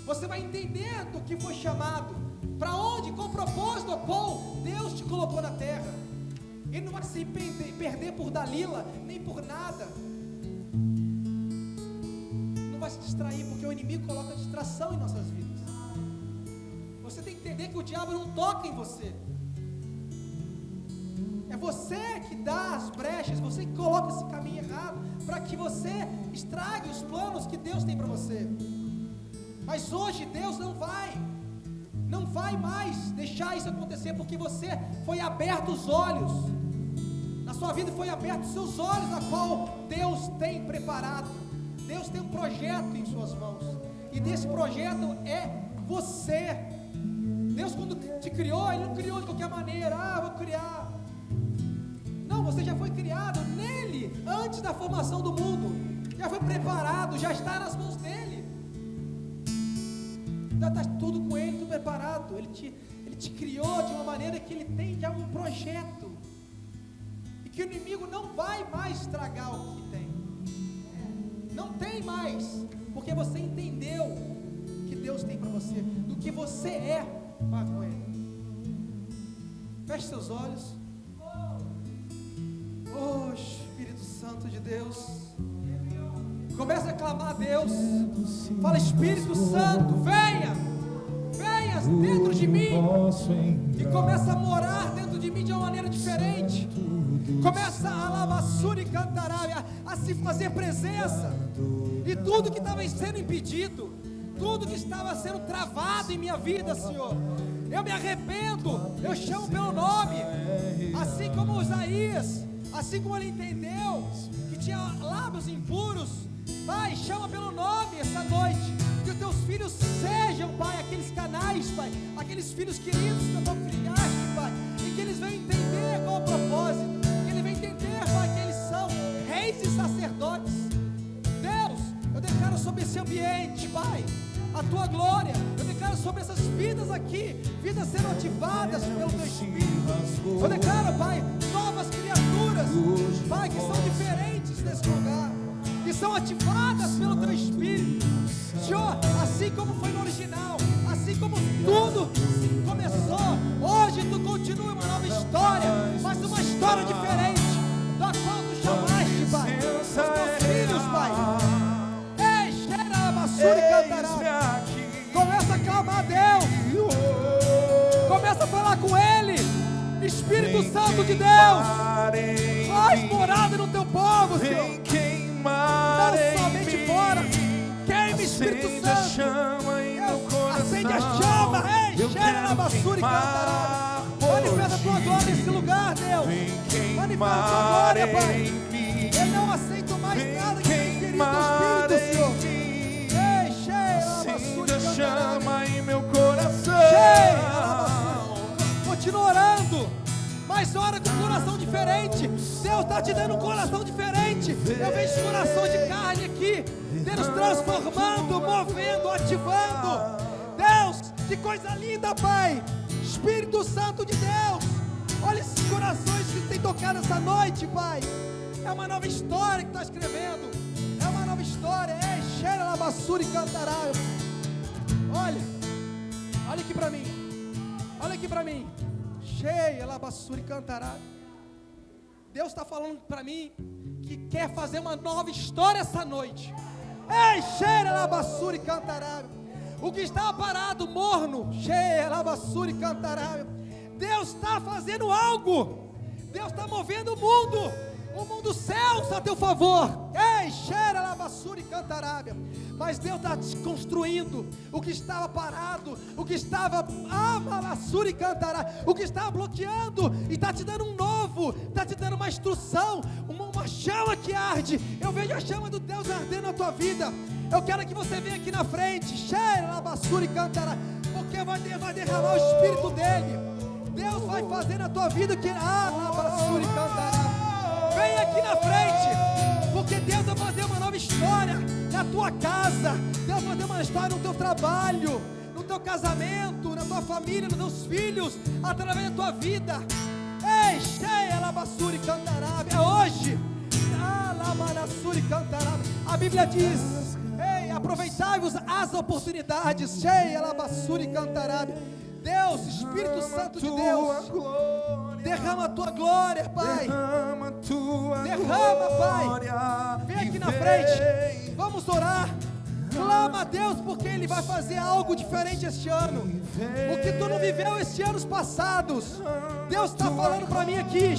Você vai entender do que foi chamado, Para onde? Com o propósito ao qual Deus te colocou na terra. Ele não vai se perder por Dalila, nem por nada. Não vai se distrair, porque o inimigo coloca distração em nossas vidas. Você tem que entender que o diabo não toca em você. É você que dá as brechas, você que coloca esse caminho errado, para que você estrague os planos que Deus tem para você. Mas hoje Deus não vai mais deixar isso acontecer, porque você foi aberto os olhos, na sua vida foi aberto os seus olhos, a qual Deus tem preparado. Deus tem um projeto em suas mãos, e desse projeto é você. Deus, quando te criou, Ele não criou de qualquer maneira, vou criar. Não, você já foi criado nele, antes da formação do mundo, já foi preparado, já está nas mãos dele. Já está tudo com Ele, tudo preparado. Ele te criou de uma maneira que Ele tem já um projeto, e que o inimigo não vai mais estragar o que tem. Não tem mais, porque você entendeu o que Deus tem para você, do que você é para com Ele. Feche seus olhos. Oh, Espírito Santo de Deus, começa a clamar a Deus. Fala: Espírito Santo, venha dentro de mim, e começa a morar dentro de mim de uma maneira diferente. Começa a lavassura e cantará, a se fazer presença, e tudo que estava sendo impedido, tudo que estava sendo travado em minha vida, Senhor, eu me arrependo, eu chamo pelo nome, assim como Isaías, assim como ele entendeu que tinha lábios impuros. Pai, chama pelo nome essa noite, que os teus filhos sejam, Pai, aqueles canais, Pai, aqueles filhos queridos que eu não criaste, Pai, e que eles venham entender qual é o propósito, que eles venham entender, Pai, que eles são reis e sacerdotes. Deus, eu declaro sobre esse ambiente, Pai, a Tua glória. Eu declaro sobre essas vidas aqui, vidas sendo ativadas pelo Teu Espírito. Eu declaro, Pai, novas criaturas, Pai, que são diferentes nesse lugar, que são ativadas pelo Teu Espírito, Senhor, assim como foi no original, assim como tudo começou, hoje Tu continua uma nova história, mas uma história diferente, da qual Tu chamaste, Pai, os Teus filhos, Pai. Ei, cheira a basura e cantará. Começa a clamar a Deus, começa a falar com Ele. Espírito Santo de Deus, faz morada no Teu povo, Senhor. Não somente fora, queime, Espírito Santo, acende a chama, ei, cheira na basura e cantará. Manifesta a Tua glória nesse lugar, Deus, manifesta a Tua glória, Pai. Eu não aceito mais nada que me ferir do Espírito, Senhor. Ei, cheira na basura e cantará. Chama em meu coração. Cheira na basura. Continua orando, mas ora com um coração diferente. Deus está te dando um coração diferente. Eu vejo esse coração de carne aqui, Deus transformando, movendo, ativando. Deus, que coisa linda, Pai. Espírito Santo de Deus, olha esses corações que tem tocado essa noite, Pai. É uma nova história que está escrevendo, é uma nova história. É, cheira na basura e cantará. Olha aqui para mim, olha aqui para mim. Cheia la basura e cantará. Deus está falando para mim que quer fazer uma nova história essa noite. Ei, cheira la basura e cantará. O que estava parado, morno, cheia la basura e cantará. Deus está fazendo algo. Deus está movendo o mundo céus a teu favor. Ei, cheira la basura e cantará. Mas Deus está construindo o que estava parado, o que estava amalassura e cantará, o que estava bloqueando, e está te dando um novo, está te dando uma instrução, uma chama que arde. Eu vejo a chama do Deus ardendo na tua vida. Eu quero que você venha aqui na frente, cheira la basura e cantará, porque vai derramar o Espírito dele. Deus vai fazer na tua vida o que la basura e cantará. Vem aqui na frente, porque Deus vai fazer uma nova história na tua casa. Deus vai fazer uma história no teu trabalho, no teu casamento, na tua família, nos teus filhos, através da tua vida. Ei, cheia la basura e cantará. É hoje. La manassura e cantará. A Bíblia diz: ei, aproveitai-vos as oportunidades. Cheia la basura e cantará. Deus, Espírito Santo de Deus, derrama a tua glória, Pai. Derrama, Pai. Vem aqui na frente, vamos orar. Clama a Deus, porque Ele vai fazer algo diferente este ano. O que tu não viveu estes anos passados, Deus está falando para mim aqui.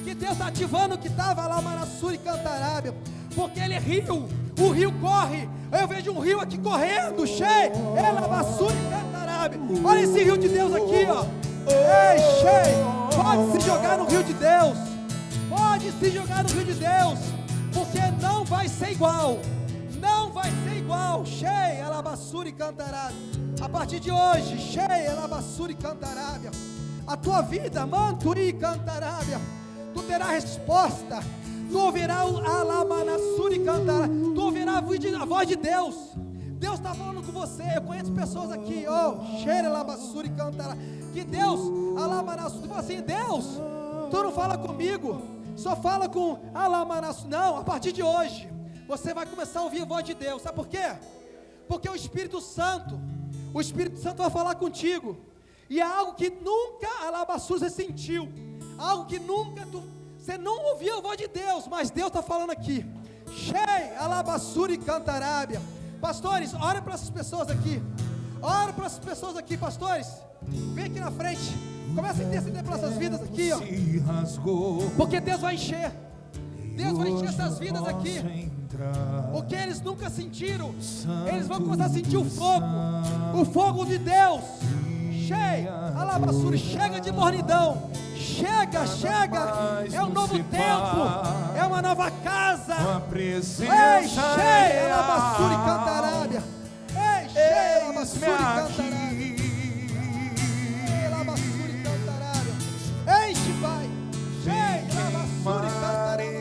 Que Deus está ativando o que estava lá, Manassuri Cantarábia. Porque Ele é rio, o rio corre. Eu vejo um rio aqui correndo, Elamassuri Cantarábia. Olha esse rio de Deus aqui, ó. Ei, pode se jogar no rio de Deus. Pode se jogar no rio de Deus. Porque não vai ser igual. Não vai ser igual. Elamassuri Cantarábia. A partir de hoje, Elamassuri Cantarábia. A tua vida, Manturi Cantarábia. Tu terá resposta. Tu ouvirá o Alamanassuri cantar. Tu ouvirá a voz de Deus. Deus está falando com você. Eu conheço pessoas aqui, Xerelabassuri cantará. Que Deus, Alamanassuri, tu fala assim: Deus, tu não fala comigo, só fala com Alamanassuri. Não, a partir de hoje, você vai começar a ouvir a voz de Deus. Sabe por quê? Porque o Espírito Santo vai falar contigo. E é algo que nunca Alabassuri você sentiu. Algo que nunca você não ouviu a voz de Deus, mas Deus está falando aqui. Alabassuri Cantarábia. Pastores, ora para essas pessoas aqui. Ora para essas pessoas aqui, pastores. Vem aqui na frente. Começa a interceder para essas vidas aqui, ó. Porque Deus vai encher. Deus vai encher essas vidas aqui. Porque eles nunca sentiram. Eles vão começar a sentir o fogo. O fogo de Deus. Alabassuri, chega de mornidão. Chega. É um novo tempo. É uma nova casa. Ei, Alabassuri Cantarábia. Ei, Alabassuri Cantarábia. Alabassuri Cantarábia. Enche, Pai. Alabassuri Cantarábia.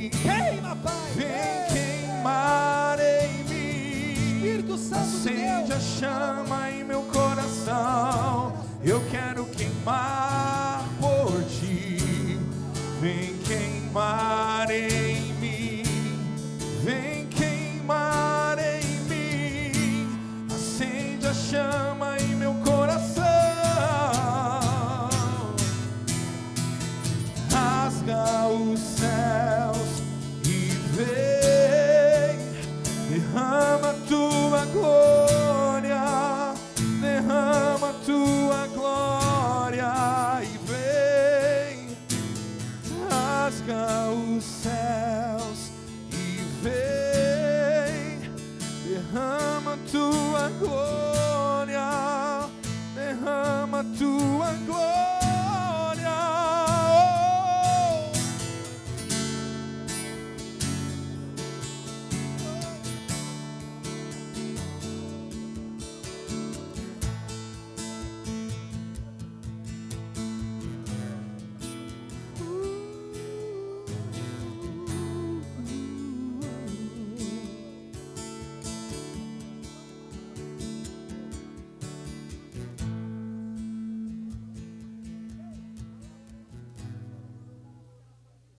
Queima, Pai. Vem queimar em mim. Espírito Santo de Deus. Acende a chama em meu coração. Eu quero queimar por ti. Vem queimar em mim. Vem queimar em mim. Acende a chama em meu coração. Rasga os céus e vem. Derrama tua glória. Derrama tua glória e vem. Rasga os céus e vem. Derrama tua glória.